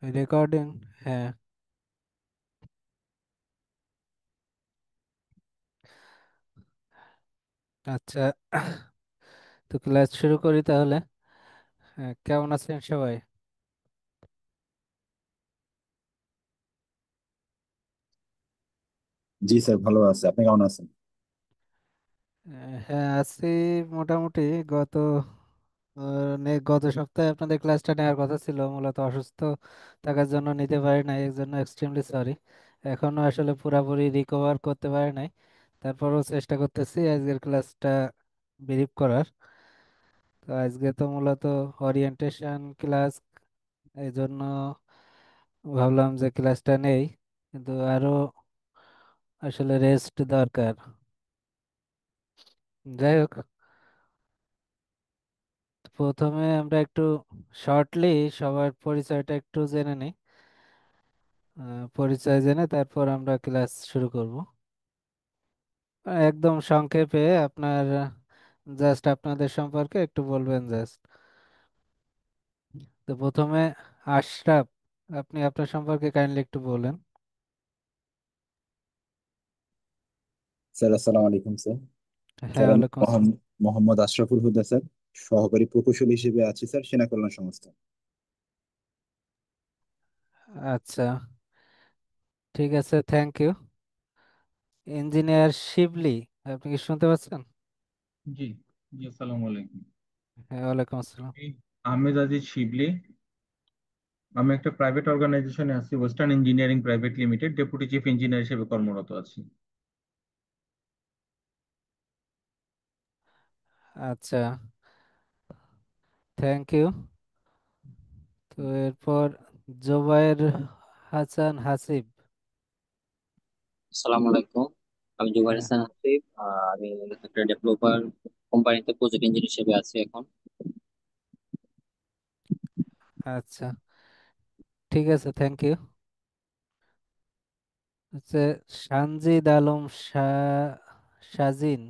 Recording. হ্যাঁ। আচ্ছা, তো ক্লাস শুরু করি তাহলে। হ্যাঁ, কেমন আছেন সবাই? জি স্যার, ভালো আছে। আপনি কেমন আছেন? হ্যাঁ, আছি মোটামুটি। গত গত সপ্তাহে আপনাদের ক্লাসটা নেওয়ার কথা ছিল, মূলত অসুস্থ থাকার জন্য নিতে পারি নাই, এর জন্য এক্সট্রিমলি সরি। এখনো আসলে পুরাপুরি রিকভার করতে পারি নাই, তারপরও চেষ্টা করতেছি আজকের ক্লাসটা ব্রিফ করার। তো আজকে তো মূলত ওরিয়েন্টেশন ক্লাস, এই জন্য ভাবলাম যে ক্লাসটা নেই, কিন্তু আরো আসলে রেস্ট দরকার। যাই হোক, প্রথমে আমরা একটু শর্টলি সবার পরিচয়টা একটু জেনে নিই। পরিচয় জেনে তারপর আমরা ক্লাস শুরু করব। একদম সংক্ষেপে আপনার জাস্ট আপনাদের সম্পর্কে একটু বলবেন জাস্ট। তো প্রথমে আশরাফ, আপনি আপনার সম্পর্কে কাইন্ডলি একটু বলেন। স্যার, আসসালামু আলাইকুম স্যার। হ্যাঁ, স্যার, আমি ওয়ালাইকুম আসসালাম। মোহাম্মদ আশরাফুল হুদা স্যার। সহকারী প্রকৌশলী হিসেবে আছি স্যার, সেনা কল্যাণ সংস্থা। আচ্ছা, ঠিক আছে, থ্যাংক ইউ। ইঞ্জিনিয়ার শিবলি, আপনি কি শুনতে পাচ্ছেন? জি। জি, আসসালামু আলাইকুম। হ্যাঁ, ওয়ালাইকুম আসসালাম। এই আহমেদ আজিজ শিবলি। আমি একটা প্রাইভেট অর্গানাইজেশনে আছি, western engineering private limited, deputy chief engineer হিসেবে কর্মরত আছি। আচ্ছা, থ্যাংক ইউ। তো এরপর জোবায়ের হাসান হাসিব। আসসালামু আলাইকুম। আমি জুবাইর হ্যাঁ। হাসান আসিফ। আমি একটা ডেভেলপার কোম্পানিতে প্রজেক্ট ইঞ্জিনিয়ার হিসেবে আছি এখন। আচ্ছা, ঠিক আছে, থ্যাংক ইউ। হচ্ছে সানজিদ আলম সাজিন।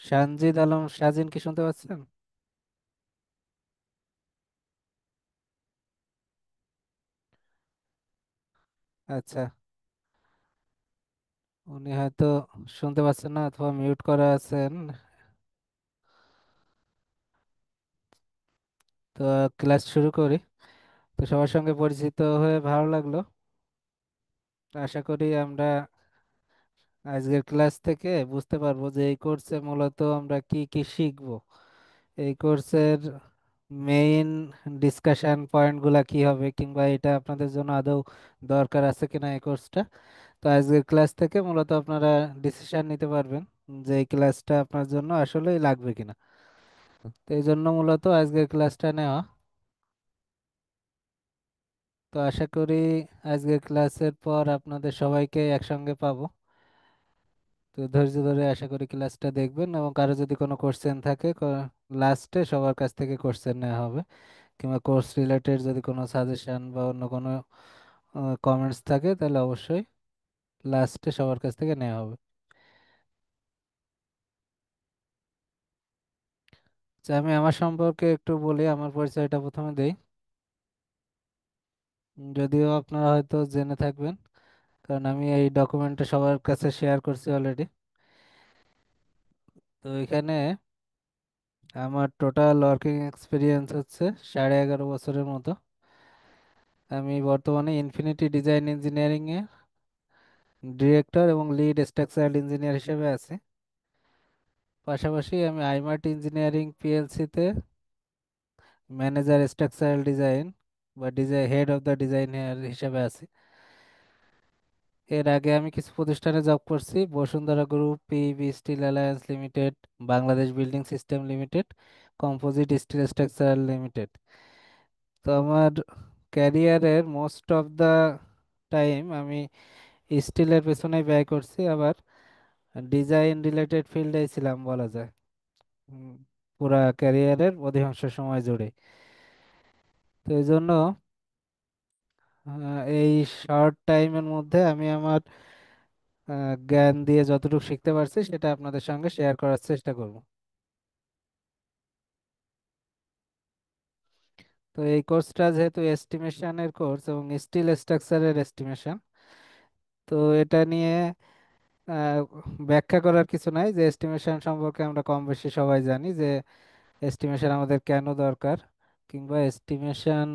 সানজিদ আলম সাজিন কি শুনতে পাচ্ছেন? আচ্ছা, উনি হয়তো শুনতে পাচ্ছেন না অথবা মিউট করা আছেন। তো ক্লাস শুরু করি। তো সবার সঙ্গে পরিচিত হয়ে ভালো লাগলো। আশা করি আমরা আজকের ক্লাস থেকে বুঝতে পারবো যে এই কোর্সে মূলত আমরা কি কি শিখব। এই কোর্সের মেইন ডিসকাশন পয়েন্টগুলা কি হবে, কিংবা এটা আপনাদের জন্য আদৌ দরকার আছে কিনা এই কোর্সটা। তো আজকের ক্লাস থেকে মূলত আপনারা ডিসিশন নিতে পারবেন যে এই ক্লাসটা আপনার জন্য আসলেই লাগবে কিনা। তো এই জন্য মূলত আজকের ক্লাসটা নেওয়া। তো আশা করি আজকের ক্লাসের পর আপনাদের সবাইকে একসঙ্গে পাবো। তো ধৈর্য ধরে আশা করি ক্লাসটা দেখবেন, এবং কারো যদি কোনো কোশ্চেন থাকে লাস্টে সবার কাছ থেকে কোশ্চেন নেওয়া হবে, কিংবা কোর্স রিলেটেড যদি কোনো সাজেশন বা অন্য কোনো কমেন্টস থাকে তাহলে অবশ্যই লাস্টে সবার কাছ থেকে নেওয়া হবে। আচ্ছা, আমি আমার সম্পর্কে একটু বলি, আমার পরিচয়টা প্রথমে দেই। যদিও আপনারা হয়তো জেনে থাকবেন, কারণ আমি এই ডকুমেন্টটা সবার কাছে শেয়ার করছি অলরেডি। তো এখানে আমার টোটাল ওয়ার্কিং এক্সপিরিয়েন্স হচ্ছে 11.5 বছরের মতো। আমি বর্তমানে ইনফিনিটি ডিজাইন ইঞ্জিনিয়ারিং এ ডিরেক্টর এবং লিড স্ট্রাকচারাল ইঞ্জিনিয়ার হিসেবে আছি। পাশাপাশি আমি আইমার্ট ইঞ্জিনিয়ারিং পিএলসিতে ম্যানেজার স্ট্রাকচারাল ডিজাইন বা design head of the design হিসেবে আছি। এর আগে আমি কিছু প্রতিষ্ঠানে জব করছি: Bashundhara group, PEB steel alliance limited, Bangladesh building system limited, composite steel structural limited. তো আমার ক্যারিয়ারের মোস্ট অফ দা টাইম আমি স্টিলের পেছনেই ব্যয় করছি, আবার ডিজাইন রিলেটেড ফিল্ডেই ছিলাম বলা যায়। উম, পুরা ক্যারিয়ারের অধিকাংশ সময় জুড়ে। তো এই জন্য এই শর্ট টাইমের মধ্যে আমি আমার জ্ঞান দিয়ে যতটুকু শিখতে পারছি সেটা আপনাদের সঙ্গে শেয়ার করার চেষ্টা করব। তো এই কোর্সটা যেহেতু এস্টিমেশনের কোর্স এবং স্টিল স্ট্রাকচারের এস্টিমেশন, তো এটা নিয়ে আহ, ব্যাখ্যা করার কিছু নাই, যে এস্টিমেশন সম্পর্কে আমরা কম বেশি সবাই জানি যে এস্টিমেশন আমাদের কেন দরকার, কিংবা এস্টিমেশন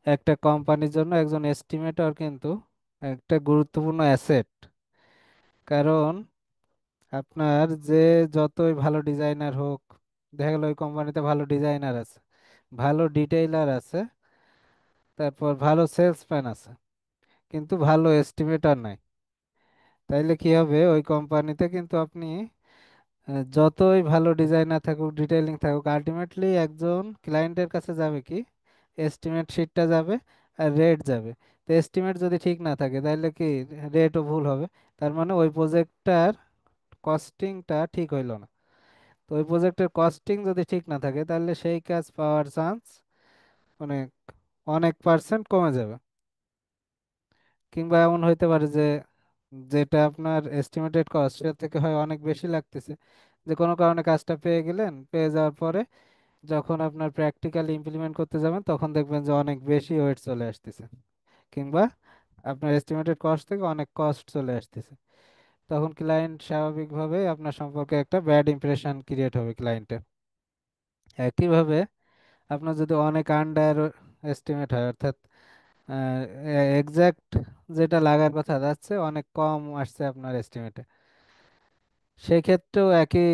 একটা কোম্পানির জন্য একজন এস্টিমেটর কিন্তু একটা গুরুত্বপূর্ণ অ্যাসেট। কারণ আপনার যে যতই ভালো ডিজাইনার হোক, দেখা গেল ওই কোম্পানিতে ভালো ডিজাইনার আছে, ভালো ডিটেইলার আছে, তারপর ভালো সেলসম্যান আছে, কিন্তু ভালো এস্টিমেটর নাই, তাইলে কি হবে? ওই কোম্পানিতে কিন্তু আপনি যতই ভালো ডিজাইনার থাকুক, ডিটেইলিং থাকুক, আলটিমেটলি একজন ক্লায়েন্টের কাছে যাবে কি? এস্টিমেট শিটটা যাবে আর রেট যাবে। তো এস্টিমেট যদি ঠিক না থাকে তাহলে কি রেটও ভুল হবে। তার মানে ওই প্রজেক্টটার কস্টিংটা ঠিক হইলো না। তো ওই প্রজেক্টের কস্টিং যদি ঠিক না থাকে তাহলে সেই কাজ পাওয়ার চান্স অনেক অনেক পার্সেন্ট কমে যাবে। কিংবা এমন হইতে পারে যে যেটা আপনার এস্টিমেটেড কস্ট সেটা থেকে হয় অনেক বেশি লাগতেছে, যে কোনো কারণে কাজটা পেয়ে গেলেন, পেয়ে যাওয়ার পরে যখন আপনার প্র্যাকটিক্যালি ইমপ্লিমেন্ট করতে যাবেন তখন দেখবেন যে অনেক বেশি ওয়েট চলে আসতেছে, কিংবা আপনার এস্টিমেটেড কস্ট থেকে অনেক কস্ট চলে আসতেছে। তখন ক্লায়েন্ট স্বাভাবিকভাবেই আপনার সম্পর্কে একটা ব্যাড ইমপ্রেশন ক্রিয়েট হবে ক্লায়েন্টের। একইভাবে আপনার যদি অনেক আন্ডার এস্টিমেট হয়, অর্থাৎ এক্সাক্ট যেটা লাগার কথা যাচ্ছে অনেক কম আসছে আপনার এস্টিমেটে, সেই ক্ষেত্রেও একই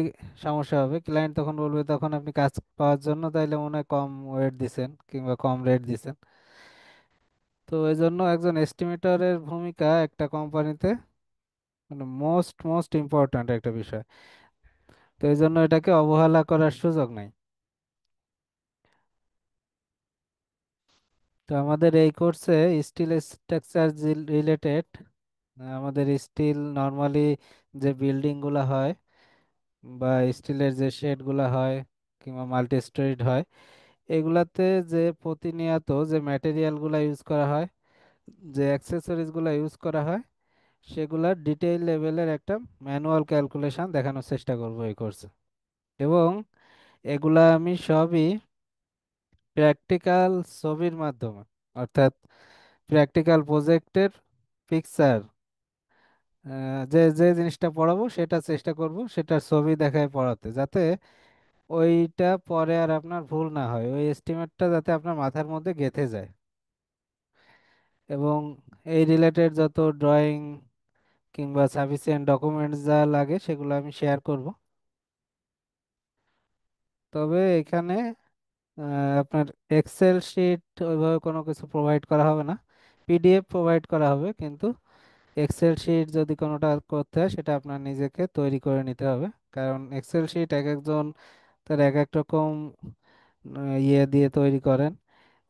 সমস্যা হবে। ক্লায়েন্ট তখন বলবে, তখন আপনি কাজ পাওয়ার জন্য তাইলে মনে হয় কম ওয়েট দিছেন কিংবা কম রেট দিছেন। তো এই জন্য একজন এস্টিমেটরের ভূমিকা একটা কোম্পানিতে মানে মোস্ট মোস্ট ইম্পর্ট্যান্ট একটা বিষয়। তো এই জন্য এটাকে অবহেলা করার সুযোগ নাই। তো আমাদের এই কোর্সে স্টিল স্ট্রাকচার রিলেটেড, আমাদের স্টিল নর্মালি যে বিল্ডিং গুলা হয় বা স্টিলের যে শেড গুলা হয় কিংবা মাল্টি স্টোরিড হয়, এগুলাতে যে প্রতিনিয়ত যে ম্যাটেরিয়াল গুলা ইউজ করা হয়, যে অ্যাক্সেসরিজ গুলা ইউজ করা হয়, সেগুলার ডিটেইল লেভেলের একটা ম্যানুয়াল ক্যালকুলেশন দেখানোর চেষ্টা করব এই কোর্সে। এবং এগুলা আমি সবই প্র্যাকটিক্যাল ছবির মাধ্যমে, অর্থাৎ প্র্যাকটিক্যাল প্রজেক্টের পিকচার, যে যে জিনিসটা পড়াবো সেটা চেষ্টা করব সেটার ছবি দেখায় পড়াতে, যাতে ওইটা পরে আর আপনার ভুল না হয়, ওই এস্টিমেটটা যাতে আপনার মাথার মধ্যে গেঁথে যায়। এবং এই রিলেটেড যত ড্রয়িং কিংবা সাফিসিয়েন্ট ডকুমেন্টস যা লাগে সেগুলো আমি শেয়ার করব। তবে এখানে আপনার এক্সেল শিট ওইভাবে কোনো কিছু প্রোভাইড করা হবে না, পিডিএফ প্রোভাইড করা হবে, কিন্তু এক্সেল শিট যদি কোনোটা করতে হয় সেটা আপনার নিজেকে তৈরি করে নিতে হবে। কারণ এক্সেল শিট এক একজন তার এক এক রকম ইয়ে দিয়ে তৈরি করেন,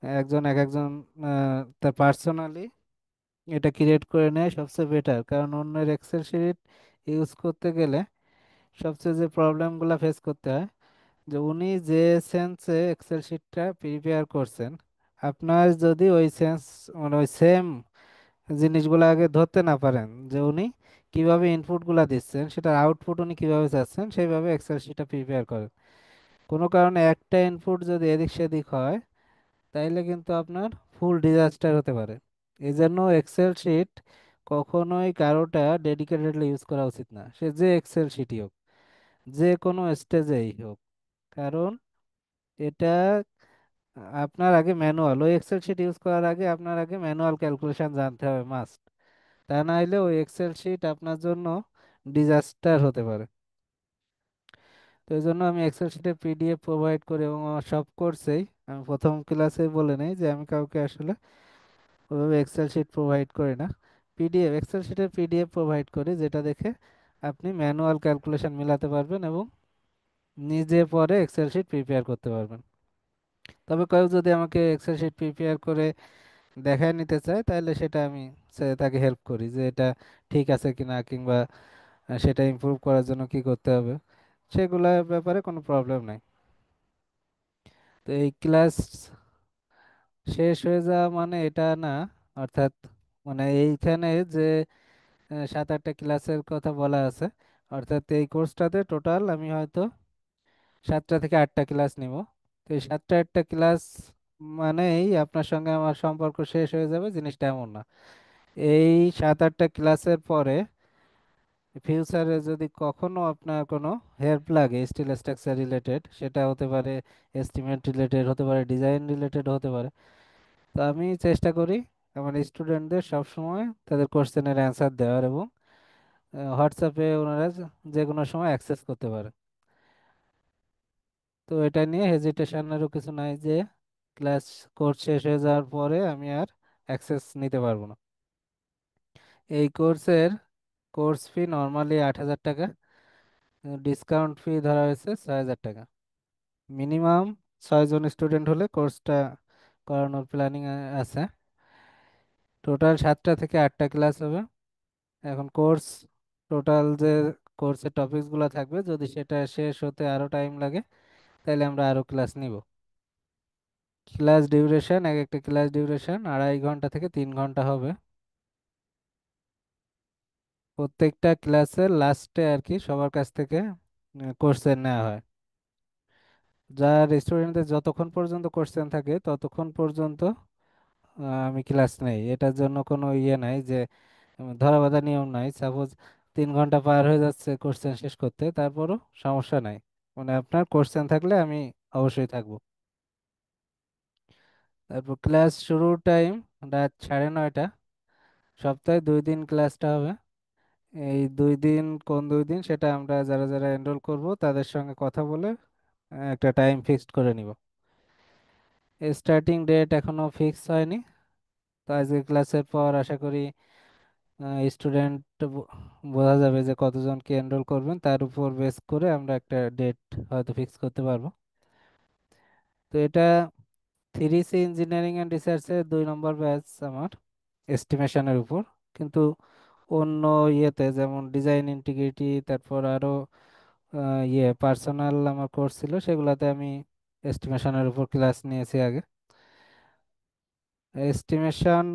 একজন এক একজন তার পার্সোনালি এটা ক্রিয়েট করে নেয় সবচেয়ে বেটার। কারণ অন্যের এক্সেল শিট ইউজ করতে গেলে সবচেয়ে যে প্রবলেমগুলো ফেস করতে হয়, যে উনি যে সেন্সে এক্সেল শিটটা প্রিপেয়ার করছেন, আপনার যদি ওই সেন্স মানে ওই সেম জিনিসগুলো আগে ধরতে না পারেন, যে উনি কিভাবে ইনপুটগুলো দিচ্ছেন সেটার আউটপুট উনি কিভাবে চাচ্ছেন, সেইভাবে এক্সেল শিটটা প্রিপেয়ার করেন, কোনো কারণে একটা ইনপুট যদি এদিক সেদিক হয় তাইলে কিন্তু আপনার ফুল ডিজাস্টার হতে পারে। এই জন্য এক্সেল শিট কখনোই কারোটা ডেডিকেটেডলি ইউজ করা উচিত না, সে যে এক্সেল শিটই হোক, যে কোনো স্টেজেই হোক। কারণ এটা আপনার আগে ম্যানুয়াল, ওই এক্সেল শিট ইউজ করার আগে আপনার আগে ম্যানুয়াল ক্যালকুলেশন জানতে হবে মাস্ট। তা না হলে ওই এক্সেল শিট আপনার জন্য ডিজাস্টার হতে পারে। তো এই জন্য আমি এক্সেল শিটের পিডিএফ প্রোভাইড করি, এবং আমার সব কোর্সেই আমি প্রথম ক্লাসেই বলে নেই যে আমি কাউকে আসলে ওইভাবে এক্সেল শিট প্রোভাইড করি না। পিডিএফ, এক্সেল শিটের পিডিএফ প্রোভাইড করি, যেটা দেখে আপনি ম্যানুয়াল ক্যালকুলেশন মিলাতে পারবেন এবং নিজে পরে এক্সেল শিট প্রিপেয়ার করতে পারবেন। তবে কেউ যদি আমাকে এক্সেল শিট প্রিপেয়ার করে দেখায় নিতে চায় তাহলে সেটা আমি তাকে হেল্প করি, যে এটা ঠিক আছে কিনা, কিংবা সেটা ইমপ্রুভ করার জন্য কি করতে হবে, সেগুলোর ব্যাপারে কোনো প্রবলেম নাই। তো এই ক্লাস শেষ হয়ে যাওয়া মানে এটা না, অর্থাৎ মানে এইখানে যে 7-8টা ক্লাসের কথা বলা আছে, অর্থাৎ এই কোর্সটাতে টোটাল আমি হয়তো 7টা থেকে 8টা ক্লাস নিব। তো এই 7টা 8টা ক্লাস মানে এই আপনার সঙ্গে আমার সম্পর্ক শেষ হয়ে যাবে জিনিসটা এমন না। এই 7-8টা ক্লাসের পরে ফিউচারে যদি কখনো আপনার কোনো হেল্প লাগে স্টিল স্ট্রাকচার রিলেটেড, সেটা হতে পারে এস্টিমেট রিলেটেড, হতে পারে ডিজাইন রিলেটেড, হতে পারে, তো আমি চেষ্টা করি আমার স্টুডেন্টদের সবসময় তাদের কোশ্চেনের অ্যান্সার দেওয়ার, এবং হোয়াটসঅ্যাপে ওনারা যে কোনো সময় অ্যাক্সেস করতে পারে। তো এটা নিয়ে হেজিটেশনেরও কিছু নাই যে ক্লাস কোর্স শেষ হয়ে যাওয়ার পরে আমি আর অ্যাক্সেস নিতে পারবো না। এই কোর্স ফি নর্মালি 8,000 টাকা, ডিসকাউন্ট ফি ধরা হয়েছে 6,000 টাকা। মিনিমাম 6 জন স্টুডেন্ট হলে কোর্সটা করানোর প্ল্যানিং আছে। টোটাল 7টা থেকে 8টা ক্লাস হবে। এখন টোটাল যে কোর্সের টপিকসগুলো থাকবে, যদি সেটা শেষ হতে আরো টাইম লাগে তাহলে আমরা আরো ক্লাস নিব। ক্লাস ডিউরেশন, এক একটা ক্লাস ডিউরেশন 2.5 ঘন্টা থেকে 3 ঘন্টা হবে। প্রত্যেকটা ক্লাসের লাস্টে আর কি সবার কাছ থেকে কোশ্চেন নেওয়া হয়। যার স্টুডেন্টদের যতক্ষণ পর্যন্ত কোশ্চেন থাকে ততক্ষণ পর্যন্ত আমি ক্লাস নেই। এটার জন্য কোনো ইয়ে নাই যে ধরা বাঁধা নিয়ম নাই। সাপোজ 3 ঘন্টা পার হয়ে যাচ্ছে কোশ্চেন শেষ করতে, তারপরও সমস্যা নাই, মানে আপনার কোশ্চেন থাকলে আমি অবশ্যই থাকবো। তারপর ক্লাস শুরুর টাইম রাত 9:30। সপ্তাহে 2 দিন ক্লাসটা হবে। এই 2 দিন কোন 2 দিন সেটা আমরা যারা যারা এনরোল করব তাদের সঙ্গে কথা বলে একটা টাইম ফিক্সড করে নিব। স্টার্টিং ডেট এখনো ফিক্স হয়নি। তো আজকে ক্লাসের পর আশা করি স্টুডেন্ট বোঝা যাবে যে কতজনকে এনরোল করবেন, তার উপর বেস করে আমরা একটা ডেট হয়তো ফিক্স করতে পারবো। তো এটা 3C ইঞ্জিনিয়ারিং অ্যান্ড রিসার্চের 2 নম্বর ব্যাচ আমার এস্টিমেশনের উপর। কিন্তু অন্য ইয়েতে যেমন ডিজাইন ইন্টিগ্রিটি, তারপর আরো পার্সোনাল আমার কোর্স ছিল, সেগুলোতে আমি এস্টিমেশনের উপর ক্লাস নিয়েছি আগে। এস্টিমেশন,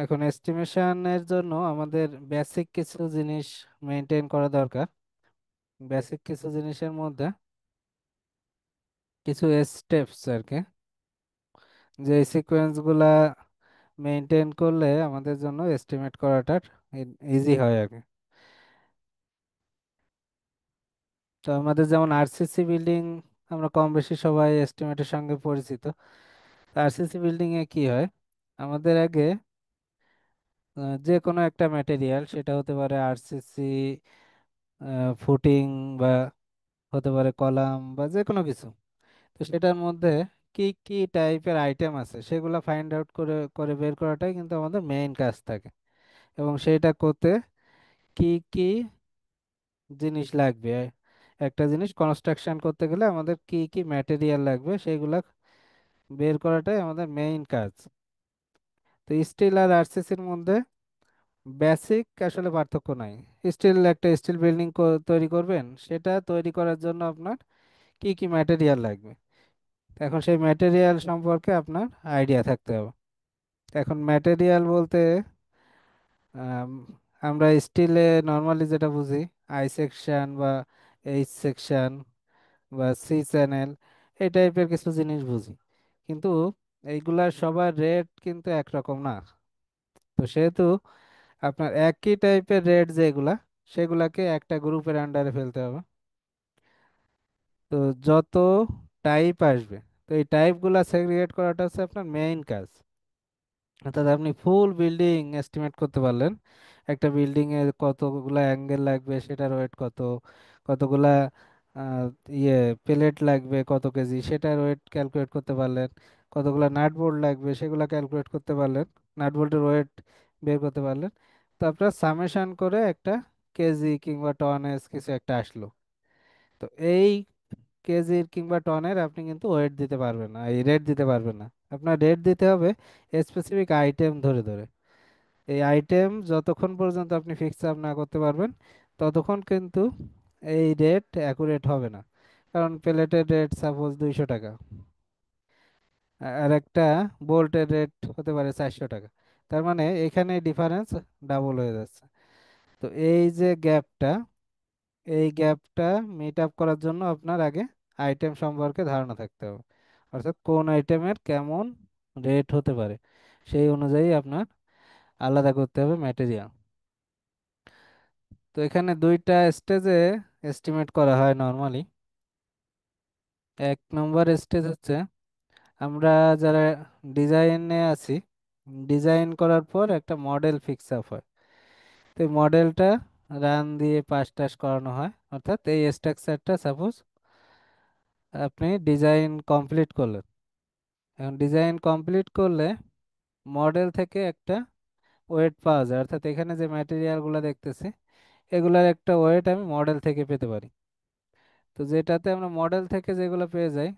এখন এস্টিমেশনের জন্য আমাদের বেসিক কিছু জিনিস মেনটেন করা দরকার। বেসিক কিছু জিনিসের মধ্যে কিছু স্টেপস আর কি, যে সিকোয়েন্স গুলা মেনটেন করলে আমাদের জন্য এস্টিমেট করাটা ইজি হয় আর কি। তো আমাদের যেমন আরসিসি বিল্ডিং, আমরা কম বেশি সবাই এস্টিমেটের সঙ্গে পরিচিত। আরসিসি বিল্ডিং এ কি হয়, আমাদের আগে যে কোনো একটা ম্যাটেরিয়াল, সেটা হতে পারে আরসিসি ফুটিং, বা হতে পারে কলাম, বা যে কোনো কিছু, তো সেটার মধ্যে কি কি টাইপের আইটেম আছে সেগুলো ফাইন্ড আউট করে করে বের করাটাই কিন্তু আমাদের মেইন কাজ থাকে। এবং সেটা করতে কি কি জিনিস লাগবে, একটা জিনিস কনস্ট্রাকশন করতে গেলে আমাদের কি কি ম্যাটেরিয়াল লাগবে সেগুলা বের করাটাই আমাদের মেইন কাজ। তো স্টিল আর আরসিসির মধ্যে বেসিক আসলে পার্থক্য নাই। স্টিল বিল্ডিং তৈরি করবেন, সেটা তৈরি করার জন্য আপনার কি কি ম্যাটেরিয়াল লাগবে, এখন সেই ম্যাটেরিয়াল সম্পর্কে আপনার আইডিয়া থাকতে হবে। এখন ম্যাটেরিয়াল বলতে আম, আমরা স্টিলে নর্মালি যেটা বুঝি আই সেকশন, বা এইচ সেকশন, বা সি চ্যানেল, এই টাইপের কিছু জিনিস বুঝি। কিন্তু এইগুলার সবার রেট কিন্তু একরকম না। তো সেহেতু আপনার একই টাইপের রেট যেগুলা, সেগুলাকে একটা গ্রুপের আন্ডারে ফেলতে হবে। তো যত টাইপ আসবে, তো এই টাইপগুলা সেগ্রিগেট করাটা হচ্ছে আপনার মেইন কাজ। অর্থাৎ আপনি ফুল বিল্ডিং এস্টিমেট করতে পারলেন, একটা বিল্ডিং এ কতগুলা অ্যাঙ্গেল লাগবে, সেটার ওয়েট কত, কতগুলা আহ, ইয়ে প্লেট লাগবে কত কেজি, সেটার ওয়েট ক্যালকুলেট করতে পারলেন, কতগুলা নাট বোল্ট লাগবে সেগুলা ক্যালকুলেট করতে পারলেন, নাট বোল্টের ওয়েট বের করতে পারলেন। তারপর সামেশন করে একটা কেজি কিংবা টনেজ কিছু একটা আসলো। তো এই কেজির কিংবা টনের আপনি কিন্তু ওয়েট দিতে পারবেন না, এই রেট দিতে পারবেন না। আপনার রেট দিতে হবে স্পেসিফিক আইটেম ধরে ধরে। এই আইটেম যতক্ষণ পর্যন্ত আপনি ফিক্স আপ না করতে পারবেন ততক্ষণ কিন্তু এই রেট অ্যাকুরেট হবে না। কারণ প্লেটের রেট সাপোজ 200 টাকা, আর একটা বোল্টের রেট হতে পারে 400 টাকা, তার মানে এখানে ডিফারেন্স ডাবল হয়ে যাচ্ছে। তো এই যে গ্যাপটা, এই গ্যাপটা মিট আপ করার জন্য আপনার আগে আইটেম সম্পর্কে ধারণা থাকতে হবে, অর্থাৎ কোন আইটেমের কেমন রেট হতে পারে সেই অনুযায়ী আপনার আলাদা করতে হবে ম্যাটেরিয়াল। তো এখানে দুইটা স্টেজে এস্টিমেট করা হয় নর্মালি। এক নম্বর স্টেজ হচ্ছে আমরা যারা ডিজাইনে আছি, ডিজাইন করার পর একটা মডেল ফিক্স আপ হয়। তো এই মডেলটা রান দিয়ে পাস টাস করানো হয়, অর্থাৎ এই স্ট্রাকচারটা সাপোজ আপনি ডিজাইন কমপ্লিট করলেন। এখন ডিজাইন কমপ্লিট করলে মডেল থেকে একটা ওয়েট পাওয়া যায়, অর্থাৎ এখানে যে ম্যাটেরিয়ালগুলো দেখতেছি এগুলার একটা ওয়েট আমি মডেল থেকে পেতে পারি। তো যেটাতে আমরা মডেল থেকে যেগুলো পেয়ে যাই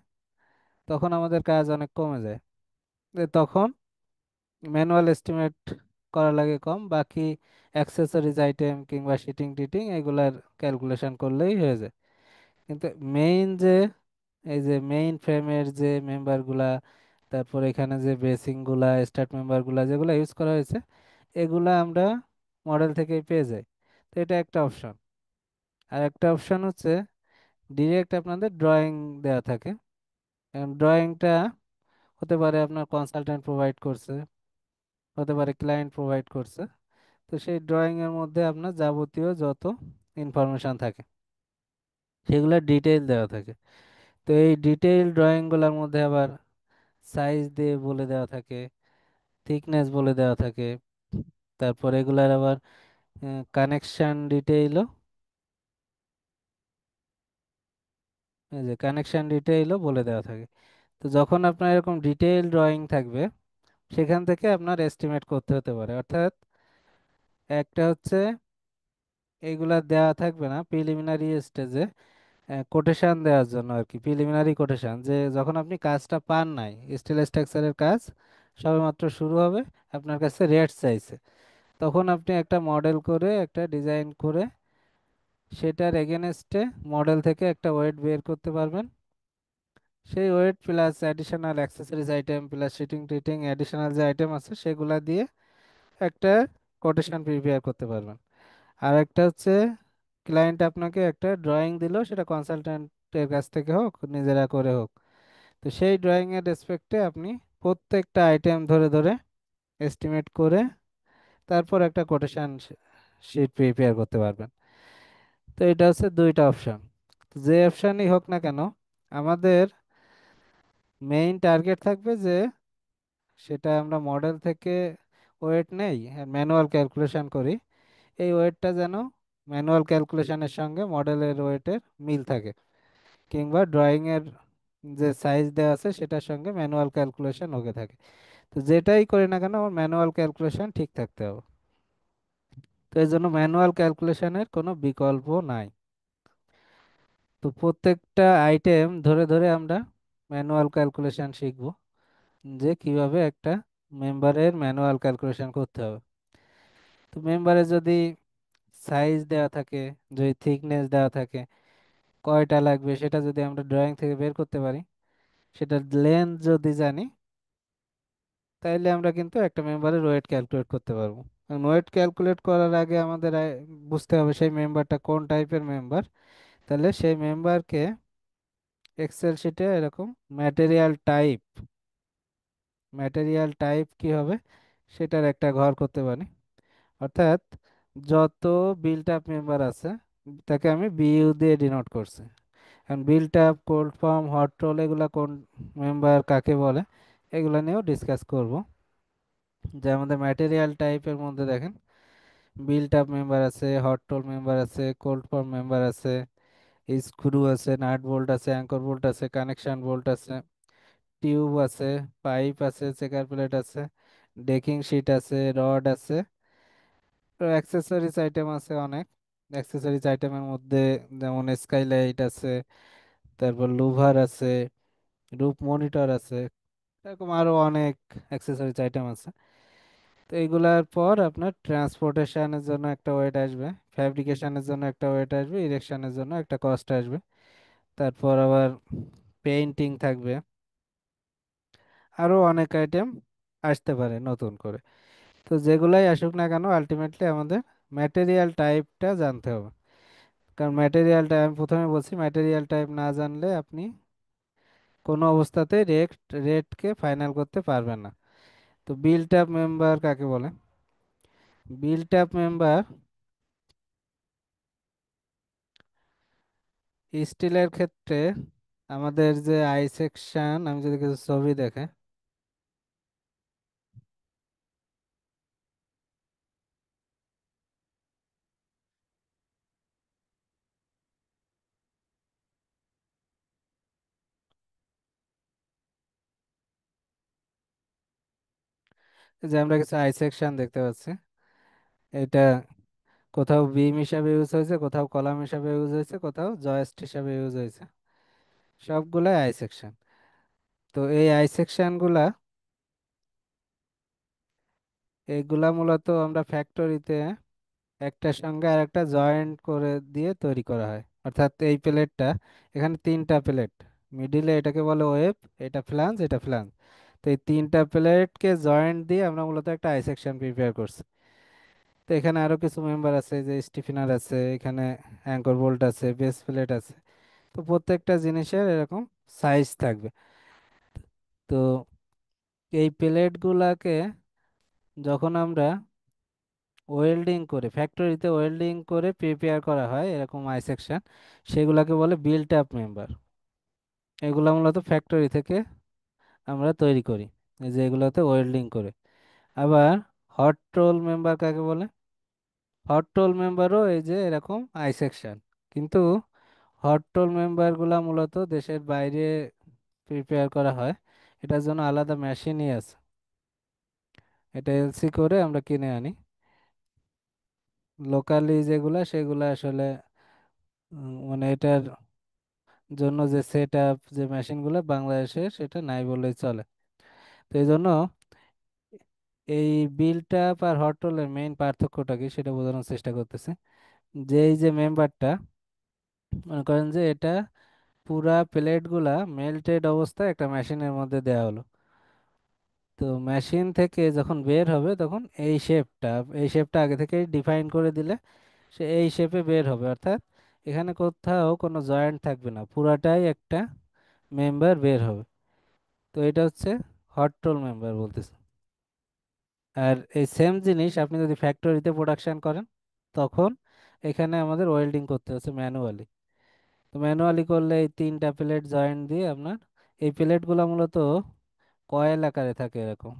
তখন আমাদের কাজ অনেক কমে যায়। তখন ম্যানুয়াল এস্টিমেট করা লাগে কম, বাকি অ্যাক্সেসরিজ আইটেম কিংবা শিটিং টিটিং এগুলার ক্যালকুলেশন করলেই হয়ে যায়। কিন্তু মেইন যে এই যে মেইন ফ্রেমের যে মেম্বারগুলা, তারপর এখানে যে বেসিংগুলা স্টার্ট মেম্বারগুলা যেগুলো ইউজ করা হয়েছে এগুলা আমরা মডেল থেকেই পেয়ে যাই। তো এটা একটা অপশন। আর একটা অপশন হচ্ছে ডিরেক্ট আপনাদের ড্রয়িং দেওয়া থাকে। ড্রয়িংটা হতে পারে আপনার কনসালটেন্ট প্রোভাইড করছে, হতে পারে ক্লায়েন্ট প্রোভাইড করছে। তো সেই ড্রয়িং এর মধ্যে আপনার যাবতীয় যত ইনফরমেশন থাকে সেগুলো ডিটেইল দেওয়া থাকে। তো এই ডিটেইল ড্রয়িং গুলোর মধ্যে আবার সাইজ দিয়ে বলে দেওয়া থাকে, থিকনেস বলে দেওয়া থাকে, তারপর এগুলার আবার কানেকশন ডিটেইলও, এই যে কানেকশন ডিটেইলও বলে দেওয়া থাকে। তো যখন আপনার এরকম ডিটেইল ড্রয়িং থাকবে সেখান থেকে আপনার এস্টিমেট করতে হতে পারে। অর্থাৎ একটা হচ্ছে এইগুলা দেওয়া থাকবে না প্রিলিমিনারি স্টেজে, কোটেশন দেওয়ার জন্য আর কি, প্রিলিমিনারি কোটেশন, যে যখন আপনি কাজটা পান নাই, স্টিল স্ট্রাকচারের কাজ সবেমাত্র শুরু হবে, আপনার কাছে রেট চাইছে, তখন আপনি একটা মডেল করে একটা ডিজাইন করে সেটার এগেনস্টে মডেল থেকে একটা ওয়েট বের করতে পারবেন। সেই weight plus additional accessories item plus sheeting টিটিং অ্যাডিশনাল যে আইটেম আছে সেগুলা দিয়ে একটা কোটেশন প্রিপেয়ার করতে পারবেন। আর একটা হচ্ছে ক্লায়েন্ট আপনাকে একটা ড্রয়িং দিল, সেটা কনসালট্যান্টের কাছ থেকে হোক নিজেরা করে হোক, তো সেই ড্রয়িং এর রেসপেক্টে আপনি প্রত্যেকটা আইটেম ধরে ধরে এস্টিমেট করে তারপর একটা কোটেশন শিট প্রিপেয়ার করতে পারবেন। তো এটা হচ্ছে দুইটা অপশন। যে অপশনই হোক না কেন আমাদের মেইন টার্গেট থাকবে যে সেটা আমরা মডেল থেকে ওয়েট নেই ম্যানুয়াল ক্যালকুলেশন করি, এই ওয়েটটা যেন ম্যানুয়াল ক্যালকুলেশনের সঙ্গে মডেলের ওয়েটের মিল থাকে, কিংবা ড্রয়িং এর যে সাইজ দেওয়া আছে সেটার সঙ্গে ম্যানুয়াল ক্যালকুলেশন ওকে থাকে। তো যেটাই করি না কেন আমার ম্যানুয়াল ক্যালকুলেশন ঠিক থাকতে হবে। তো এই জন্য ম্যানুয়াল ক্যালকুলেশনের কোনো বিকল্প নাই। তো প্রত্যেকটা আইটেম ধরে ধরে আমরা ম্যানুয়াল ক্যালকুলেশন শিখব, যে কিভাবে একটা মেম্বারের ম্যানুয়াল ক্যালকুলেশন করতে হবে। তো মেম্বারে যদি সাইজ দেওয়া থাকে, যদি থিকনেস দেওয়া থাকে, কয়টা লাগবে সেটা যদি আমরা ড্রয়িং থেকে বের করতে পারি, সেটা লেন্থ যদি জানি, তাইলে আমরা কিন্তু একটা মেম্বারের ওয়েট ক্যালকুলেট করতে পারবো। ওয়েট ক্যালকুলেট করার আগে আমাদের বুঝতে হবে সেই মেম্বারটা কোন টাইপের মেম্বার। তাহলে সেই মেম্বারকে এক্সেল শিটে এরকম ম্যাটেরিয়াল টাইপ, ম্যাটেরিয়াল টাইপ কি হবে সেটার একটা ঘর করতে পারি। অর্থাৎ যত বিল্ট আপ মেম্বার আছে তাকে আমি বিইউ দিয়ে ডিনোট করছি। এখন built up, cold form, hot roll এগুলা কোন মেম্বার কাকে বলে এগুলা নিয়েও ডিসকাস করব। যে আমাদের ম্যাটেরিয়াল টাইপের মধ্যে দেখেন বিল্ট আপ মেম্বার আছে, হট রোল মেম্বার আছে, কোল্ড ফর্ম মেম্বার আছে, স্ক্রু আছে, নাট বোল্ট আছে, অ্যাঙ্কর বোল্ট আছে, কানেকশন বোল্ট আছে, টিউব আছে, পাইপ আছে, চেকার প্লেট আছে, ডেকিং শিট আছে, রড আছে। তো অ্যাক্সেসরিজ আইটেম আছে অনেক। অ্যাক্সেসরিজ আইটেমের মধ্যে যেমন স্কাইলাইট আছে, তারপর লুভার আছে, রূপ মনিটর আছে, এরকম আরো অনেক অ্যাক্সেসরিজ আইটেম আছে। তো এইগুলার পর আপনার ট্রান্সপোর্টেশনের জন্য একটা ওয়েট আসবে, ফ্যাব্রিকেশনের জন্য একটা ওয়েট আসবে, ইরেকশনের জন্য একটা কস্ট আসবে, তারপর আবার পেইন্টিং থাকবে, আরো অনেক আইটেম আসতে পারে নতুন করে। তো যেগুলাই আসুক না কেন আলটিমেটলি আমাদের ম্যাটেরিয়াল টাইপটা জানতে হবে। কারণ ম্যাটেরিয়াল টাইপ, আমি প্রথমে বলছি ম্যাটেরিয়াল টাইপ না জানলে আপনি কোনো অবস্থাতেই রেটকে ফাইনাল করতে পারবেন না। তো বিল্ট আপ মেম্বার কাকে বলে? বিল্ট আপ মেম্বার স্টিলের ক্ষেত্রে আমাদের যে আই সেকশন, আমি যদি কিছু ছবি দেখে, যে আমরা কিছু আই সেকশন দেখতে পাচ্ছি, এটা কোথাও বিম হিসাবে ইউজ হয়েছে, কোথাও কলাম হিসাবে ইউজ হয়েছে, কোথাও জয়েস্ট হিসাবে ইউজ হয়েছে, সবগুলাই আই সেকশন। তো এই আই সেকশন গুলা, এইগুলা মূলত আমরা ফ্যাক্টরিতে একটার সঙ্গে আর একটা জয়েন্ট করে দিয়ে তৈরি করা হয়। অর্থাৎ এই প্লেটটা, এখানে তিনটা প্লেট, মিডিলে এটাকে বলে ওয়েব, এটা ফ্লাঞ্জ, এটা ফ্লাঞ্জ। তো এই তিনটা প্লেটকে জয়েন্ট দিয়ে আমরা মূলত একটা আই সেকশন প্রিপেয়ার করছি। তো এখানে আরো কিছু মেম্বার আছে, যে স্টিফেনার আছে, এখানে অ্যাঙ্কর বোল্ট আছে, বেস প্লেট আছে। তো প্রত্যেকটা জিনিসের এরকম সাইজ থাকবে। তো এই প্লেট গুলাকে যখন আমরা ওয়েল্ডিং করে, ফ্যাক্টরিতে ওয়েল্ডিং করে প্রিপেয়ার করা হয় এরকম আই সেকশন, সেগুলাকে বলে বিল্ট আপ মেম্বার। এগুলা মূলত ফ্যাক্টরি থেকে আমরা তৈরি করি, এই যে এগুলোতে ওয়েল্ডিং করে। আবার হট রোল মেম্বার কাকে বলে? হট রোল মেম্বারও এই যে এরকম আই সেকশন, কিন্তু হট রোল মেম্বার গুলা মূলত দেশের বাইরে প্রিপেয়ার করা হয়। এটার জন্য আলাদা মেশিনই আছে, এটা এলসি করে আমরা কিনে আনি। লোকালি যেগুলা সেগুলা আসলে মানে এটার জন্য যে সেট আপ, যে মেশিনগুলো বাংলাদেশে সেটা নাই বললেই চলে। তো এই জন্য এই বিল্ট আপ আর হট রোলের মেইন পার্থক্যটা কি সেটা বোঝানোর চেষ্টা করতেছে। যে এই যে মেম্বারটা, মনে করেন যে এটা পুরা প্লেট গুলা মেল্টেড অবস্থায় একটা মেশিনের মধ্যে দেওয়া হলো। তো মেশিন থেকে যখন বের হবে তখন এই শেপটা আগে থেকে ডিফাইন করে দিলে সে এই শেপে বের হবে। অর্থাৎ এখানে কোথাও কোনো জয়েন্ট থাকবে না, পুরাটাই একটা মেম্বার বের হবে। তো এটা হচ্ছে হট রোল মেম্বার বলতেছে। আর এই সেম জিনিস আপনি যদি ফ্যাক্টরিতে প্রোডাকশন করেন, তখন এখানে আমাদের ওয়েল্ডিং করতে হচ্ছে ম্যানুয়ালি। তো ম্যানুয়ালি করলে এই তিনটা প্লেট জয়েন্ট দিয়ে আপনার, এই প্লেটগুলো মূলত কয়েল আকারে থাকে এরকম,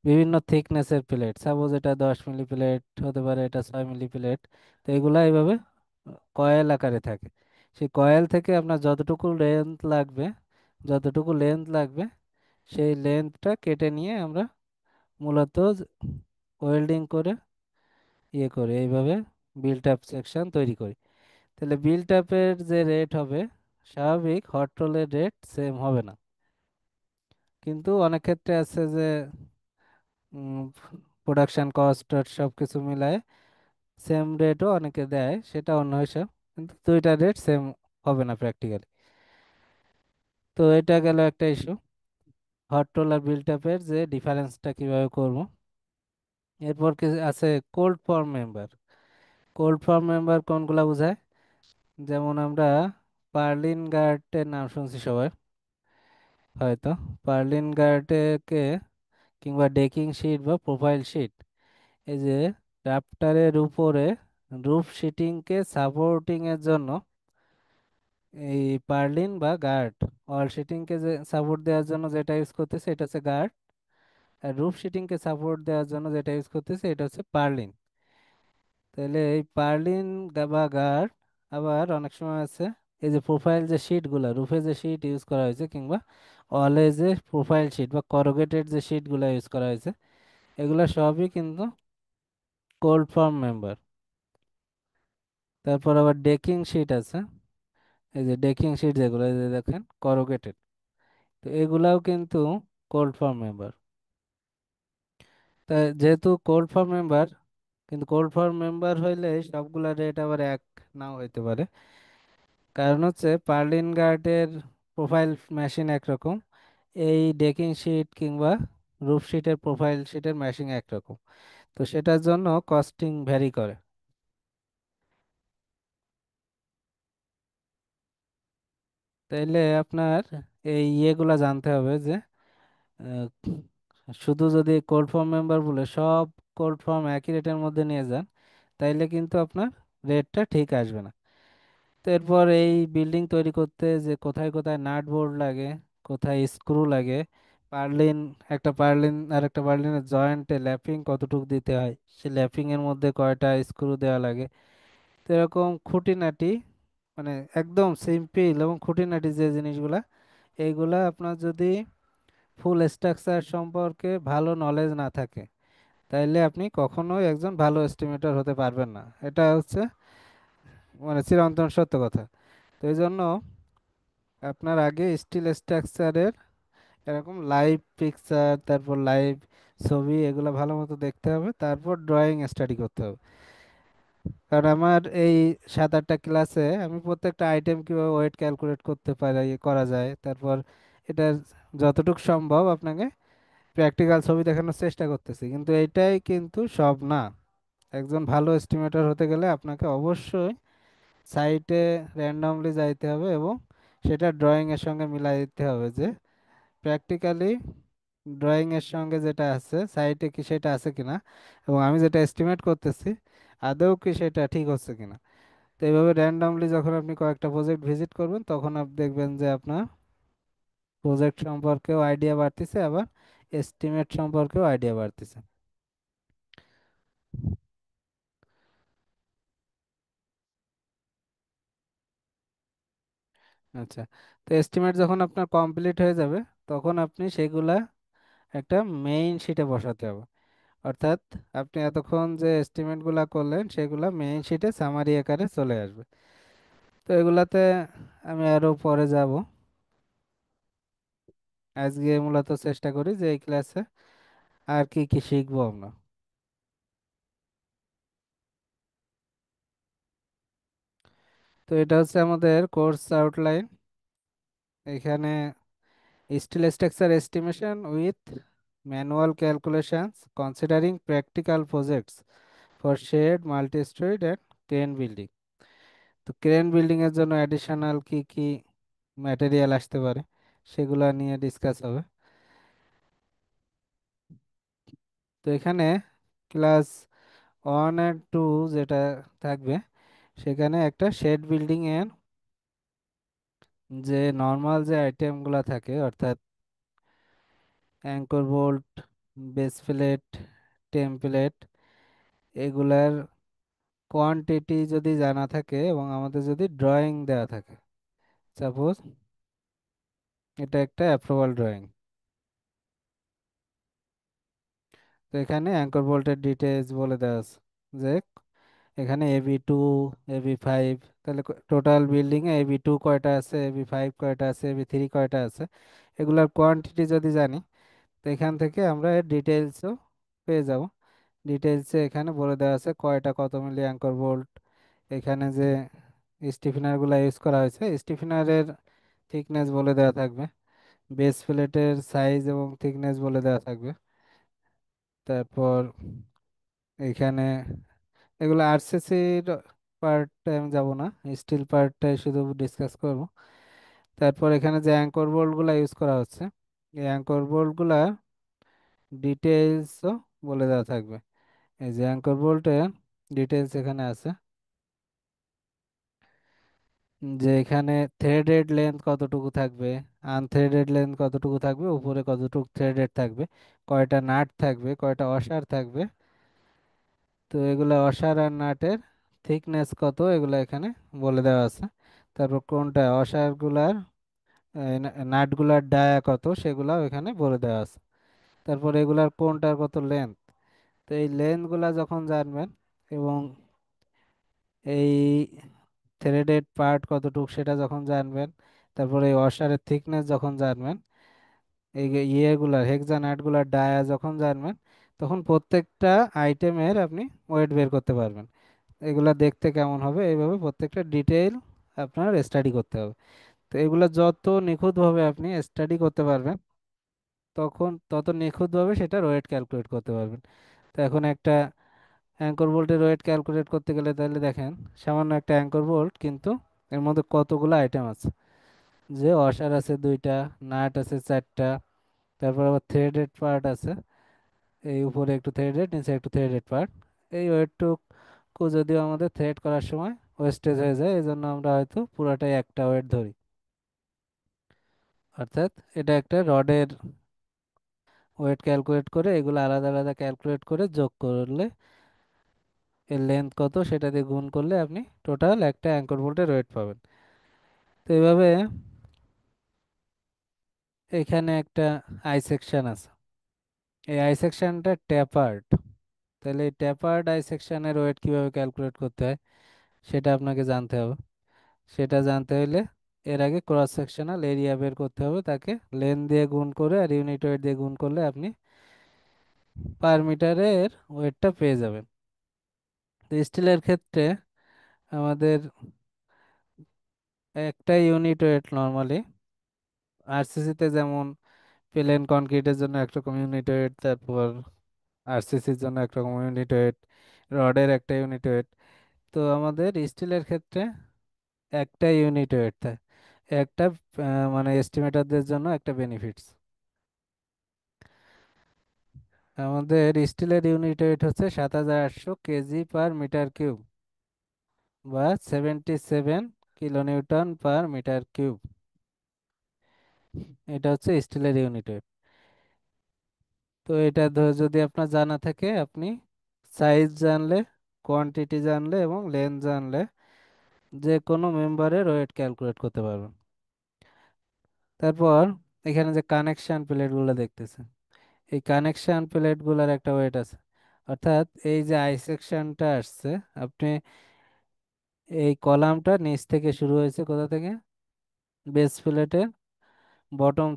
বিভিন্ন থিকনেসের প্লেট। সাপোজ এটা 10 মিলি প্লেট হতে পারে, এটা 6 মিলি প্লেট। তো এগুলা এইভাবে কয়েল আকারে থাকে। সেই কয়েল থেকে আপনার যতটুকু লেন্থ লাগবে সেই লেন্থটা কেটে নিয়ে আমরা মূলত ওয়েল্ডিং করে ইয়ে করি, এইভাবে বিল্ট আপ সেকশন তৈরি করি। তাহলে বিল্ট আপের যে রেট হবে, স্বাভাবিক হট রোলের রেট সেম হবে না। কিন্তু অনেক ক্ষেত্রে আছে যে প্রোডাকশন কস্ট সব কিছু মিলায় সেম রেটও অনেকে দেয়, সেটা অন্য হিসাব। কিন্তু দুইটা রেট সেম হবে না প্র্যাকটিক্যালি। তো এটা গেল একটা ইস্যু, হট রোল আর বিল্ট আপের যে ডিফারেন্সটা কিভাবে করব। এরপর কি আছে? Cold form member. Cold form member কোনগুলা বোঝায়? যেমন আমরা পার্লিন গার্ডের নাম শুনছি সবাই হয়তো। পার্লিন গার্ডকে, কিংবা ডেকিং শিট বা প্রোফাইল শিট, এই যে রাফটারের উপরে রুফ শিটিংকে সাপোর্টিং এর জন্য এই পার্লিন বা গার্ড, ওয়াল শিটিংকে যে সাপোর্ট দেওয়ার জন্য যেটা ইউজ করতেছে এটা হচ্ছে গার্ড, আর রুফ শিটিংকে সাপোর্ট দেওয়ার জন্য যেটা ইউজ করতেছে এটা হচ্ছে পার্লিন। তাহলে এই পার্লিন বা গার্ড, আবার অনেক সময় আছে এই যে প্রোফাইল যে শিটগুলো, রুফে যে শিট ইউজ করা হয়েছে, কিংবা ওয়ালে যে প্রোফাইল শিট বা করুগেটেড যে শিটগুলো ইউজ করা হয়েছে, এগুলো সবই কিন্তু কোল্ড ফর্ম মেম্বার। তারপর আবার ডেকিং শিট আছে, এই যে ডেকিং শিট যেগুলো, এই যে দেখেন করুগেটেড, তো এগুলাও কিন্তু কোল্ড ফর্ম মেম্বার। তা যেহেতু কোল্ড ফর্ম মেম্বার, কিন্তু কোল্ড ফর্ম মেম্বার হইলে সবগুলা রেট আবার এক নাও হইতে পারে। কারণ হচ্ছে পার্লিন গার্ডের প্রোফাইল মেশিন একরকম, এই ডেকিং শিট কিংবা রুফ শিটের প্রোফাইল শিটের মেশিন একরকম। তো সেটার জন্য কস্টিং ভ্যারি করে। তাইলে আপনার এই ইয়েগুলা জানতে হবে যে আহ, শুধু যদি কোল্ড ফর্ম মেম্বার বলে সব কোল্ড ফর্ম একই রেটের মধ্যে নিয়ে যান, তাইলে কিন্তু আপনার রেটটা ঠিক আসবে না। তো এরপর এই বিল্ডিং তৈরি করতে যে কোথায় কোথায় নাট বোল্ট লাগে, কোথায় স্ক্রু লাগে, পার্লিন, একটা পার্লিন আর একটা পার্লিনের জয়েন্টে ল্যাপিং কতটুকু দিতে হয়, সে ল্যাপিং এর মধ্যে কয়টা স্ক্রু দেওয়া লাগে, তো এরকম খুঁটিনাটি, মানে একদম সিম্পল এবং খুঁটিনাটি যে জিনিসগুলা, এইগুলা আপনার যদি ফুল স্ট্রাকচার সম্পর্কে ভালো নলেজ না থাকে, তাইলে আপনি কখনোই একজন ভালো এস্টিমেটর হতে পারবেন না। এটা হচ্ছে মানে চিরন্তন সত্য কথা। তো এই জন্য আপনার আগে স্টিল স্ট্রাকচারের এরকম লাইভ পিকচার, তারপর লাইভ ছবি, এগুলো ভালো মতো দেখতে হবে, তারপর ড্রয়িং স্টাডি করতে হবে। কারণ আমার এই 7-8টা ক্লাসে আমি প্রত্যেকটা আইটেম কিভাবে ওয়েট ক্যালকুলেট করতে পারি, করা যায়, তারপর এটা যতটুকু সম্ভব আপনাকে প্র্যাকটিক্যাল ছবি দেখানোর চেষ্টা করতেছি, কিন্তু এইটাই কিন্তু সব না। একজন ভালো এস্টিমেটর হতে গেলে আপনাকে অবশ্যই সাইটে র্যান্ডমলি যাইতে হবে এবং সেটা ড্রয়িং এর সঙ্গে মিলাই দিতে হবে যে প্র্যাকটিক্যালি ড্রয়িং এর সঙ্গে যেটা আছে সাইটে কি সেটা আছে কিনা, এবং আমি যেটা এস্টিমেট করতেছি আদৌ কি সেটা ঠিক হচ্ছে কিনা। তো এইভাবে র্যান্ডমলি যখন আপনি কয়েকটা প্রজেক্ট ভিজিট করবেন, তখন আপনি দেখবেন যে আপনার প্রজেক্ট সম্পর্কেও আইডিয়া বাড়তিছে, আবার এস্টিমেট সম্পর্কেও আইডিয়া বাড়তিছে। আচ্ছা, তো এস্টিমেট যখন আপনার কমপ্লিট হয়ে যাবে, তখন আপনি সেগুলা একটা মেইন শিটে বসাতে হবে। অর্থাৎ আপনি এতক্ষণ যে এস্টিমেটগুলা করলেন সেগুলা মেইন শিটে সামারি আকারে চলে আসবে। তো এগুলাতে আমি আরো পরে যাব। আজকে মূলত চেষ্টা করি যে এই ক্লাসে আর কি কি শিখবো আমরা। তো এটা হচ্ছে আমাদের কোর্স আউটলাইন। এখানে steel structure estimation with manual calculations considering practical projects for shed multi storied and crane building. তো ক্রেন বিল্ডিং এর জন্য অ্যাডিশনাল কি কি ম্যাটেরিয়াল আসতে পারে সেগুলা নিয়ে ডিসকাস হবে। তো এখানে ক্লাস 1 আর 2 যেটা থাকবে, সেখানে একটা শেড বিল্ডিং এর যে নর্মাল যে আইটেমগুলো থাকে, অর্থাৎ anchor bolt, base plate, template, এগুলার কোয়ান্টিটি যদি জানা থাকে এবং আমাদের যদি ড্রয়িং দেওয়া থাকে, সাপোজ এটা একটা অ্যাপ্রুভাল ড্রয়িং, তো এখানে অ্যাঙ্কর বোল্টের ডিটেলস বলে দেওয়া আছে যে এখানে AB2, AB5, তাহলে টোটাল বিল্ডিং এ AB2 কয়টা আছে, AB5 কয়টা আছে, AB3 কয়টা আছে, এগুলার কোয়ান্টিটি যদি জানি, তো এখান থেকে আমরা এর ডিটেলসও পেয়ে যাব। ডিটেলসে এখানে বলে দেওয়া আছে কয়টা কত মিলি অ্যাঙ্কর বোল্ট, এখানে যে স্টিফেনারগুলো ইউজ করা হয়েছে স্টিফেনারের থিকনেস বলে দেওয়া থাকবে, বেস প্লেটের সাইজ এবং থিকনেস বলে দেওয়া থাকবে। তারপর এখানে এগুলো আরসিসির পার্টটা আমি যাব না, স্টিল পার্টটাই শুধু ডিসকাস করব। তারপর এখানে যে অ্যাঙ্কর বোল্টগুলো ইউজ করা হচ্ছে, এই অ্যাঙ্কর বোল্টগুলা ডিটেলসও বলে দেওয়া থাকবে। এই যে অ্যাঙ্কর বোল্টের ডিটেলস এখানে আছে, যে এখানে থ্রেডেড লেন্থ কতটুকু থাকবে, আনথ্রেডেড লেন্থ কতটুকু থাকবে, উপরে কতটুকু থ্রেডেড থাকবে, কয়টা নাট থাকবে, কয়টা অসার থাকবে, তো এগুলা অসার আর নাটের থিকনেস কত, এগুলা এখানে বলে দেওয়া আছে। তারপর কোনটা অসারগুলার নাটগুলার ডায়া কত, সেগুলাও এখানে বলে দেওয়া আছে। তারপর এগুলার কোনটার কত লেন্থ, তো এই লেন্থগুলা যখন জানবেন এবং এই থ্রেডেড পার্ট কতটুকু সেটা যখন জানবেন, তারপরে এই ওয়াশারের থিকনেস যখন জানবেন, এই যে ইয়েগুলার হেক্সানাটগুলার ডায়া যখন জানবেন, তখন প্রত্যেকটা আইটেমের আপনি ওয়েট বের করতে পারবেন। এগুলা দেখতে কেমন হবে, এইভাবে প্রত্যেকটা ডিটেইল আপনার স্টাডি করতে হবে। তো এগুলা যত নিখুঁতভাবে আপনি স্টাডি করতে পারবেন, তখন তত নিখুঁতভাবে সেটার ওয়েট ক্যালকুলেট করতে পারবেন। তো এখন একটা অ্যাঙ্কর বোল্টের ওয়েট ক্যালকুলেট করতে গেলে তাহলে দেখেন, সামান্য একটা অ্যাঙ্কর বোল্ট কিন্তু এর মধ্যে কতগুলো আইটেম আছে। যে ওয়াশার আছে দুইটা, নাট আছে চারটা, তারপর আবার থ্রেডেড পার্ট আছে, এই উপরে একটু থ্রেডেড, নিচে একটু থ্রেডেড পার্ট। এই ওয়েটটুকু যদিও আমাদের থ্রেড করার সময় ওয়েস্টেজ হয়ে যায়, এই জন্য আমরা হয়তো পুরাটাই একটা ওয়েট ধরি। অর্থাৎ এটা একটা রডের ওয়েট ক্যালকুলেট করে এগুলো আলাদা আলাদা ক্যালকুলেট করে যোগ করলে এর লেন্থ কত সেটা দিয়ে গুণ করলে আপনি টোটাল একটা অ্যাঙ্কর বোল্টের ওয়েট পাবেন। তো এইভাবে এখানে একটা আই সেকশন আছে, এই আই সেকশনটা ট্যাপার্ড। তাহলে এই ট্যাপার্ড আই সেকশনের ওয়েট কিভাবে ক্যালকুলেট করতে হয় সেটা আপনাকে জানতে হবে। সেটা জানতে হলে এর আগে ক্রস সেকশনাল এরিয়া বের করতে হবে, তাকে লেন দিয়ে গুণ করে আর ইউনিট ওয়েট দিয়ে গুণ করলে আপনি পার মিটারের ওয়েটটা পেয়ে যাবেন। তো স্টিলের ক্ষেত্রে আমাদের একটা ইউনিট ওয়েট নর্মালি, আরসিসিতে যেমন প্লেন কনক্রিটের জন্য একরকম ইউনিট ওয়েট, তারপর আরসিসির জন্য একরকম ইউনিট ওয়েট, রডের একটা ইউনিট ওয়েট। তো আমাদের স্টিলের ক্ষেত্রে একটা ইউনিট ওয়েট থাকে, একটা মানে এস্টিমেটারদের জন্য একটা বেনিফিটস। আমাদের স্টিলের ইউনিট ওয়েট হচ্ছে 7800 কেজি পার মিটার কিউব, বা 77 কিলোনিউটন পার মিটার কিউব। এটা হচ্ছে স্টিলের ইউনিট ওয়েট। তো এটা যদি আপনার জানা থাকে, আপনি সাইজ জানলে, কোয়ান্টিটি জানলে এবং লেন্থ জানলে যে কোনো মেম্বারের ওয়েট ক্যালকুলেট করতে পারবেন। তারপর এখানে যে কানেকশন প্লেটগুলো দেখতেছেন, এই কানেকশন প্লেটগুলোর একটা ওয়েট আছে। অর্থাৎ এই যে আই সেকশনটা আসছে, আপনি এই কলামটা নিচ থেকে শুরু হয়েছে কোথা থেকে, বেস প্লেটের বটম,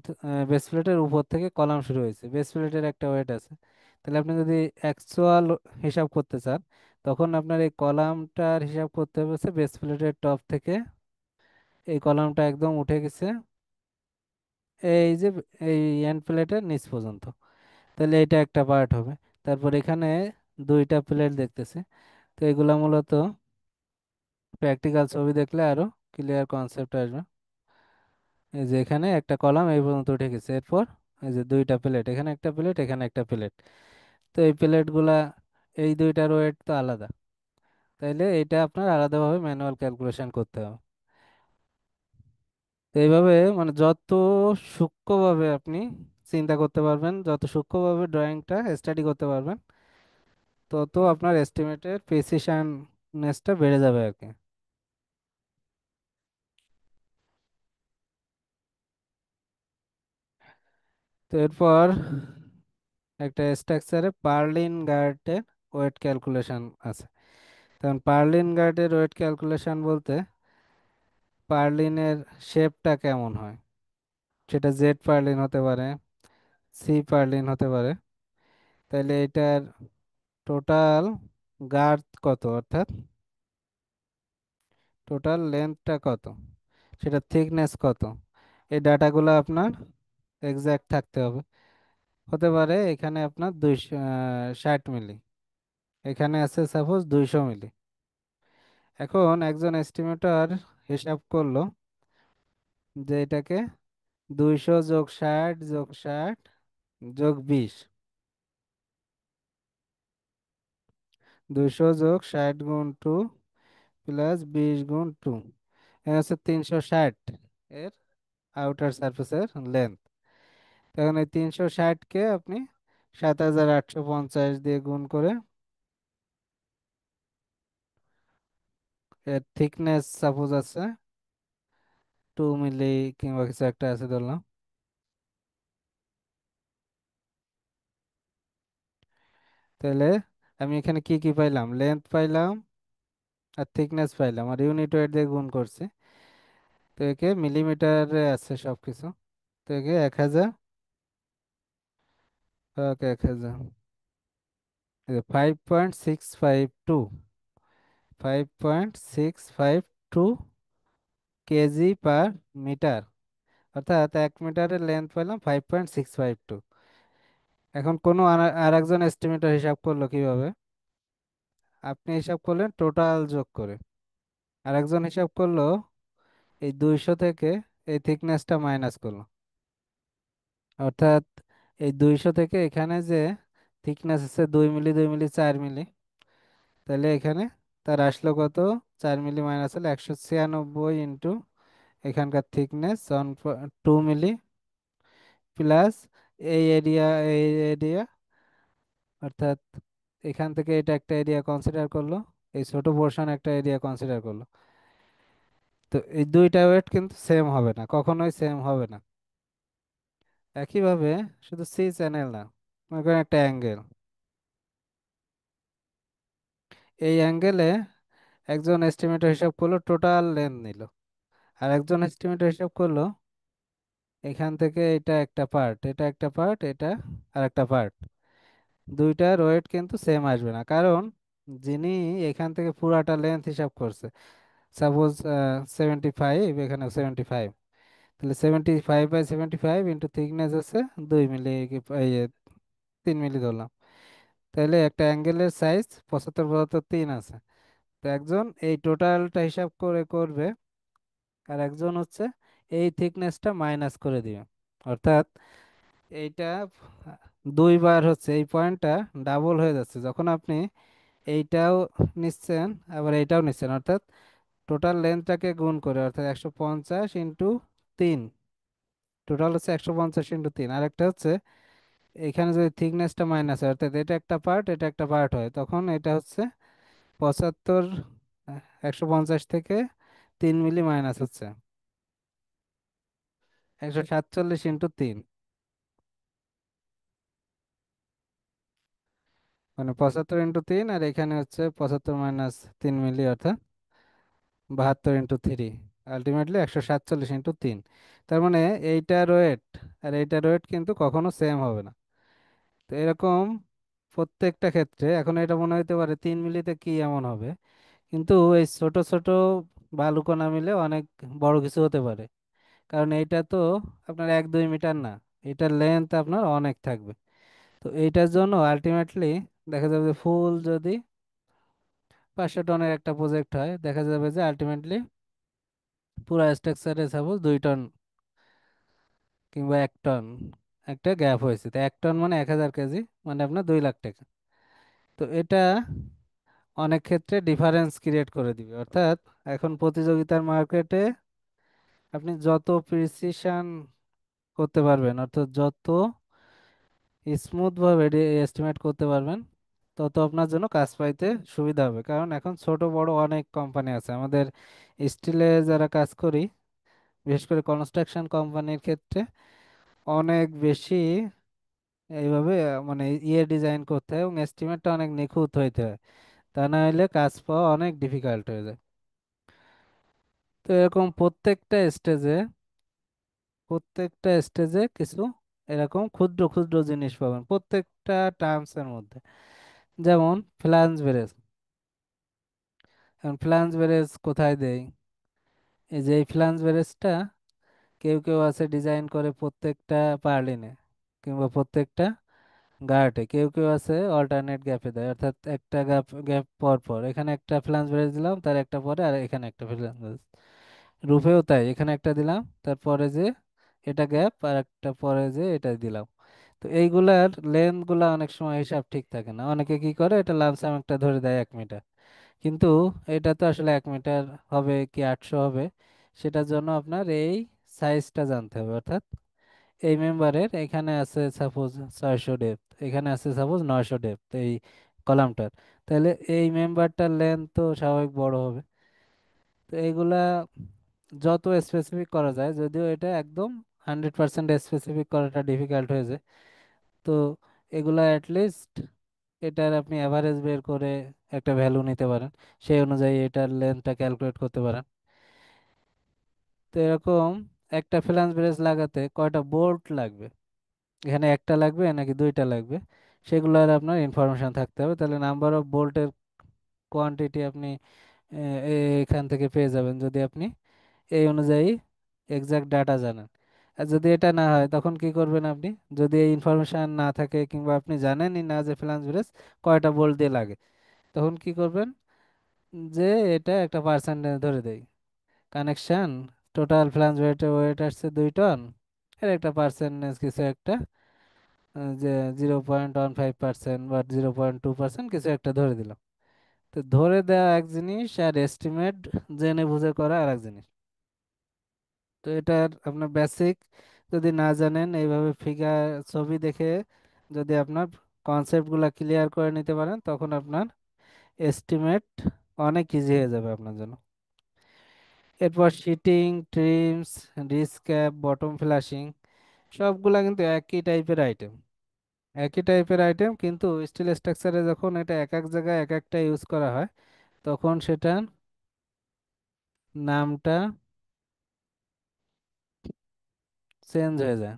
বেস প্লেটের উপর থেকে কলাম শুরু হয়েছে, বেস প্লেটের একটা ওয়েট আছে। তাহলে আপনি যদি অ্যাকচুয়াল হিসাব করতে চান, তখন আপনার এই কলামটার হিসাব করতে হবে হচ্ছে বেস প্লেটের টপ থেকে এই কলামটা একদম উঠে গেছে এই যে এই এন্ড প্লেটের নিচ পর্যন্ত। তাহলে এটা একটা পার্ট হবে। তারপর এখানে দুইটা প্লেট দেখতেছে। তো এগুলা মূলত প্র্যাকটিক্যাল ছবি দেখলে আরো ক্লিয়ার কনসেপ্ট আসবে। এই যে এখানে একটা কলাম এই পর্যন্ত উঠে গেছে, এরপর এই যে দুইটা প্লেট, এখানে একটা প্লেট এখানে একটা প্লেট। তো এই প্লেটগুলা, এই দুইটার ওয়েট তো আলাদা, তাইলে এটা আপনার আলাদাভাবে ম্যানুয়াল ক্যালকুলেশন করতে হবে। তো এইভাবে মানে যত সূক্ষ্মভাবে আপনি চিন্তা করতে পারবেন, যত সূক্ষ্মভাবে ড্রয়িংটা স্টাডি করতে পারবেন, তত আপনার এস্টিমেটের প্রিসিশননেসটা বেড়ে যাবে আর কি। তো এরপর একটা স্ট্রাকচারে পার্লিন গার্ডের ওয়েট ক্যালকুলেশন আছে। তখন পার্লিন গার্ডের ওয়েট ক্যালকুলেশন বলতে পার্লিনের শেপটা কেমন হয়, সেটা জেড পার্লিন হতে পারে, সি পার্লিন হতে পারে। তাহলে এটার টোটাল গার্থ কত, অর্থাৎ টোটাল লেন্থটা কত, সেটা থিকনেস কত, এই ডাটাগুলো আপনার এক্সাক্ট থাকতে হবে। হতে পারে এখানে আপনার 260 মিলি, এখানে আছে সাপোজ 200 মিলি। এখন একজন এস্টিমেটর হিসাব করলো যে এটাকে 200 যোগ 60 যোগ 60 যোগ 20, 200 যোগ 60 গুণ 2 প্লাস 20 গুণ 2, এ হচ্ছে 360 এর আউটার সারফেসের লেন্থ। এখন এই 360কে আপনি 7850 দিয়ে গুণ করে এর থিকনেস সাপোজ আছে 2 মিলি কিংবা কিছু একটা আছে ধরলাম। তাহলে আমি এখানে কি কি পাইলাম, লেন্থ পাইলাম আর থিকনেস পাইলাম আর ইউনিট ওয়েট দিয়ে গুণ করছি। তো একে মিলিমিটারে আছে সবকিছু। তো একে 1000, ওকে 1000, 5.652, 5.652 কেজি পার মিটার। অর্থাৎ 1 মিটারের লেন্থ পেলাম 5.652। এখন কোনো আর একজন এস্টিমেটর হিসাব করলো কিভাবে, আপনি হিসাব করলেন টোটাল যোগ করে, আর একজন হিসাব করলো এই 200 থেকে এই থিকনেসটা মাইনাস করলো। অর্থাৎ এই 200 থেকে এখানে যে থিকনেস আছে 2 মিলি 2 মিলি 4 মিলি, তাহলে এখানে তার আসলো কত? 4 মিলি মাইনাস হলো 196 ইন্টু এখানকার থিকনেস 2 মিলি প্লাস এই এরিয়া অর্থাৎ এখান থেকে এটা একটা এরিয়া কনসিডার করলো, এই ছোট পোর্শন একটা এরিয়া কনসিডার করলো। তো এই দুইটা ওয়েট কিন্তু সেম হবে না, কখনোই সেম হবে না। একইভাবে শুধু সি চ্যানেল না, মনে করেন একটা অ্যাঙ্গেল, এই অ্যাঙ্গেলে একজন এস্টিমেটর হিসাব করলো টোটাল লেন্থ নিল, আর একজন এস্টিমেটর হিসাব করলো এখান থেকে এটা একটা পার্ট, এটা একটা পার্ট, এটা আর একটা পার্ট। দুইটার ওয়েট কিন্তু সেম আসবে না, কারণ যিনি এখান থেকে পুরাটা লেন্থ হিসাব করছে, সাপোজ 75, এখানে 75, তাহলে 75/75 ইন্টু থিকনেস আছে 2 মিলি, এই 3 মিলি ধরলাম, তাহলে একটা অ্যাঙ্গেলের সাইজ 75/3 আছে। তো একজন এই টোটালটা হিসাব করে করবে, আর একজন হচ্ছে এই থিকনেসটা মাইনাস করে দিবে। অর্থাৎ এইটা দুইবার হচ্ছে এই পয়েন্টটা ডাবল হয়ে যাচ্ছে যখন আপনি এইটাও নিচ্ছেন আবার এইটাও নিচ্ছেন, অর্থাৎ টোটাল লেন্থটাকে গুণ করে, অর্থাৎ 150 × 3, টোটাল হচ্ছে 150 × 3। আর একটা হচ্ছে এখানে যদি থিকনেসটা মাইনাস হয়, অর্থাৎ এটা একটা পার্ট এটা একটা পার্ট হয়, তখন এটা হচ্ছে 75, 150 থেকে 3 মিলি মাইনাস হচ্ছে 147 × 3, মানে 75 × 3, আর এখানে হচ্ছে 75 - 3 মিলি, অর্থাৎ 72 × 3, আলটিমেটলি 147 × 3। তার মানে এইটার ওয়েট আর এইটার ওয়েট কিন্তু কখনো সেম হবে না। তো এরকম প্রত্যেকটা ক্ষেত্রে, এখন এটা মনে হতে পারে 3 মিলিতে কি এমন হবে, কিন্তু এই ছোট ছোট বালুকণা মিলে অনেক বড় কিছু হতে পারে। কারণ এইটা তো আপনার 1-2 মিটার না, এটার লেন্থ আপনার অনেক থাকবে। তো এইটার জন্য আলটিমেটলি দেখা যাবে যে ফুল যদি 500 টনের একটা প্রজেক্ট হয়, দেখা যাবে যে আলটিমেটলি পুরো স্ট্রাকচারে সাপোজ 2 টন কিংবা 1 টন একটা গ্যাপ হয়েছে। তো 1 টন মানে 1000 কেজি, মানে আপনার 2 লাখ টাকা। তো এটা অনেক ক্ষেত্রে ডিফারেন্স ক্রিয়েট করে দিবে। অর্থাৎ এখন প্রতিযোগিতার মার্কেটে আপনি যত প্রিসিশন করতে পারবেন, অর্থাৎ যত স্মুথ ভাবে এস্টিমেট করতে পারবেন, তত আপনার জন্য কাজ পাইতে সুবিধা হবে। কারণ এখন ছোট বড় অনেক কোম্পানি আছে, আমাদের স্টিলে যারা কাজ করি, বিশেষ করে কনস্ট্রাকশন কোম্পানির ক্ষেত্রে অনেক বেশি এইভাবে মানে ডিজাইন করতে হয় এবং এস্টিমেটটা অনেক নিখুঁত হইতে হয়, তা না হলে কাজ পাওয়া অনেক ডিফিকাল্ট হয়ে যায়। তো এরকম প্রত্যেকটা স্টেজে কিছু এরকম ক্ষুদ্র ক্ষুদ্র জিনিস পাবেন প্রত্যেকটা টার্মস এর মধ্যে। যেমন ফ্ল্যাঞ্জ ব্রেস, এখন ফ্ল্যাঞ্জ ব্রেস কোথায় দেই? এই যে এই ফ্ল্যাঞ্জ ব্রেসটা কেউ কেউ আছে ডিজাইন করে প্রত্যেকটা পার্লিনে কিংবা প্রত্যেকটা গার্ডে, কেউ কেউ আছে অল্টারনেট গ্যাপে দেয়, অর্থাৎ একটা গ্যাপ গ্যাপ পর পর এখানে একটা ফ্ল্যাঞ্জ ব্রেস দিলাম, তার একটা পরে আর এখানে একটা ফ্ল্যাঞ্জ ব্রেস। রুফেও তাই, এখানে একটা দিলাম তারপরে যে এটা গ্যাপ, আর একটা পরে যে এটা দিলাম। তো এইগুলার লেন্থ গুলা অনেক সময় হিসাব ঠিক থাকে না, অনেকে কি করে এটা লামসাম একটা ধরে দেয় 1 মিটার, কিন্তু এটা তো আসলে 1 মিটার হবে কি 800 হবে, সেটার জন্য আপনার এই সাইজটা জানতে হবে। অর্থাৎ এই মেম্বারের এখানে আছে সাপোজ 600 ডেপথ, এখানে আছে সাপোজ 900 ডেপথ এই কলামটার, তাহলে এই মেম্বারটার লেন্থ তো স্বাভাবিক বড় হবে। তো এইগুলা যত স্পেসিফিক করা যায়, যদিও এটা একদম 100% স্পেসিফিক করাটা ডিফিকাল্ট হয়ে যায়, তো এগুলা অ্যাটলিস্ট এটার আপনি অ্যাভারেজ বের করে একটা ভ্যালু নিতে পারেন, সেই অনুযায়ী এটার লেন্থটা ক্যালকুলেট করতে পারেন। তো এরকম একটা ফ্ল্যাঞ্জ ব্রেস লাগাতে কয়টা বোল্ট লাগবে, এখানে একটা লাগবে নাকি দুইটা লাগবে, সেগুলোর আপনার ইনফরমেশন থাকতে হবে। তাহলে নাম্বার অফ বোল্টের কোয়ান্টিটি আপনি এখান থেকে পেয়ে যাবেন, যদি আপনি এই অনুযায়ী এক্সাক্ট ডাটা জানেন। আর যদি এটা না হয় তখন কি করবেন আপনি, যদি এই ইনফরমেশন না থাকে কিংবা আপনি জানেনই না যে ফ্ল্যাঞ্জ ব্রেস কয়টা বোল্ট দিয়ে লাগে, তখন কি করবেন যে এটা একটা পার্সেন্টেজ ধরে দেয়, কানেকশন টোটাল ফ্লাঞ্জ ওয়েটের ওয়েট আসছে 2 টন, এর একটা পার্সেন্টেজ কিছু একটা, যে 0.15% বা 0.2% কিছু একটা ধরে দিলাম। তো ধরে দেওয়া এক জিনিস আর এস্টিমেট জেনে বুঝে করা আর এক জিনিস। তো এটার আপনার বেসিক যদি না জানেন, এইভাবে ফিগার ছবি দেখে যদি আপনার কনসেপ্টগুলো ক্লিয়ার করে নিতে পারেন, তখন আপনার এস্টিমেট অনেক ইজি হয়ে যাবে আপনার জন্য। এরপর শিটিং, ট্রিমস, রিস্ক্যাপ, বটম ফ্ল্যাশিং, সবগুলা কিন্তু একই টাইপের আইটেম, কিন্তু স্টিল স্ট্রাকচারে যখন এটা এক এক জায়গায় এক একটা ইউজ করা হয়, তখন সেটার নামটা চেঞ্জ হয়ে যায়।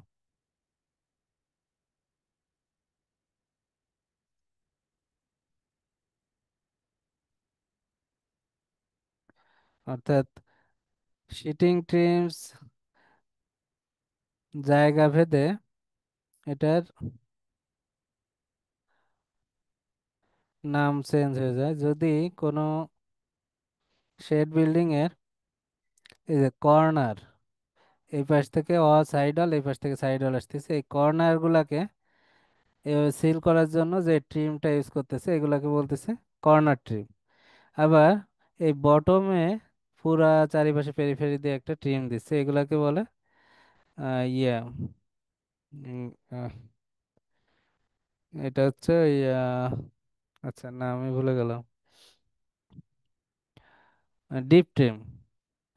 অর্থাৎ শিটিং, ট্রিমস, জায়গা ভেদে এটার নাম চেঞ্জ হয়ে যায়। যদি কোনো শেড বিল্ডিং এর এই যে কর্নার, এই পাশ থেকে সাইড ওয়াল, এই পাশ থেকে সাইড ওয়াল আসতেছে, এই কর্নার গুলাকে এভাবে সিল করার জন্য যে ট্রিমটা ইউজ করতেছে এগুলাকে বলতেছে কর্নার ট্রিম। আবার এই বটমে পুরা চারিপাশে পেরিফেরি দিয়ে একটা ট্রিম দিচ্ছে, এগুলাকে বলে ইয়ে উম, আহ, এটা হচ্ছে আচ্ছা না, আমি ভুলে গেলাম, ডিপ ট্রিম,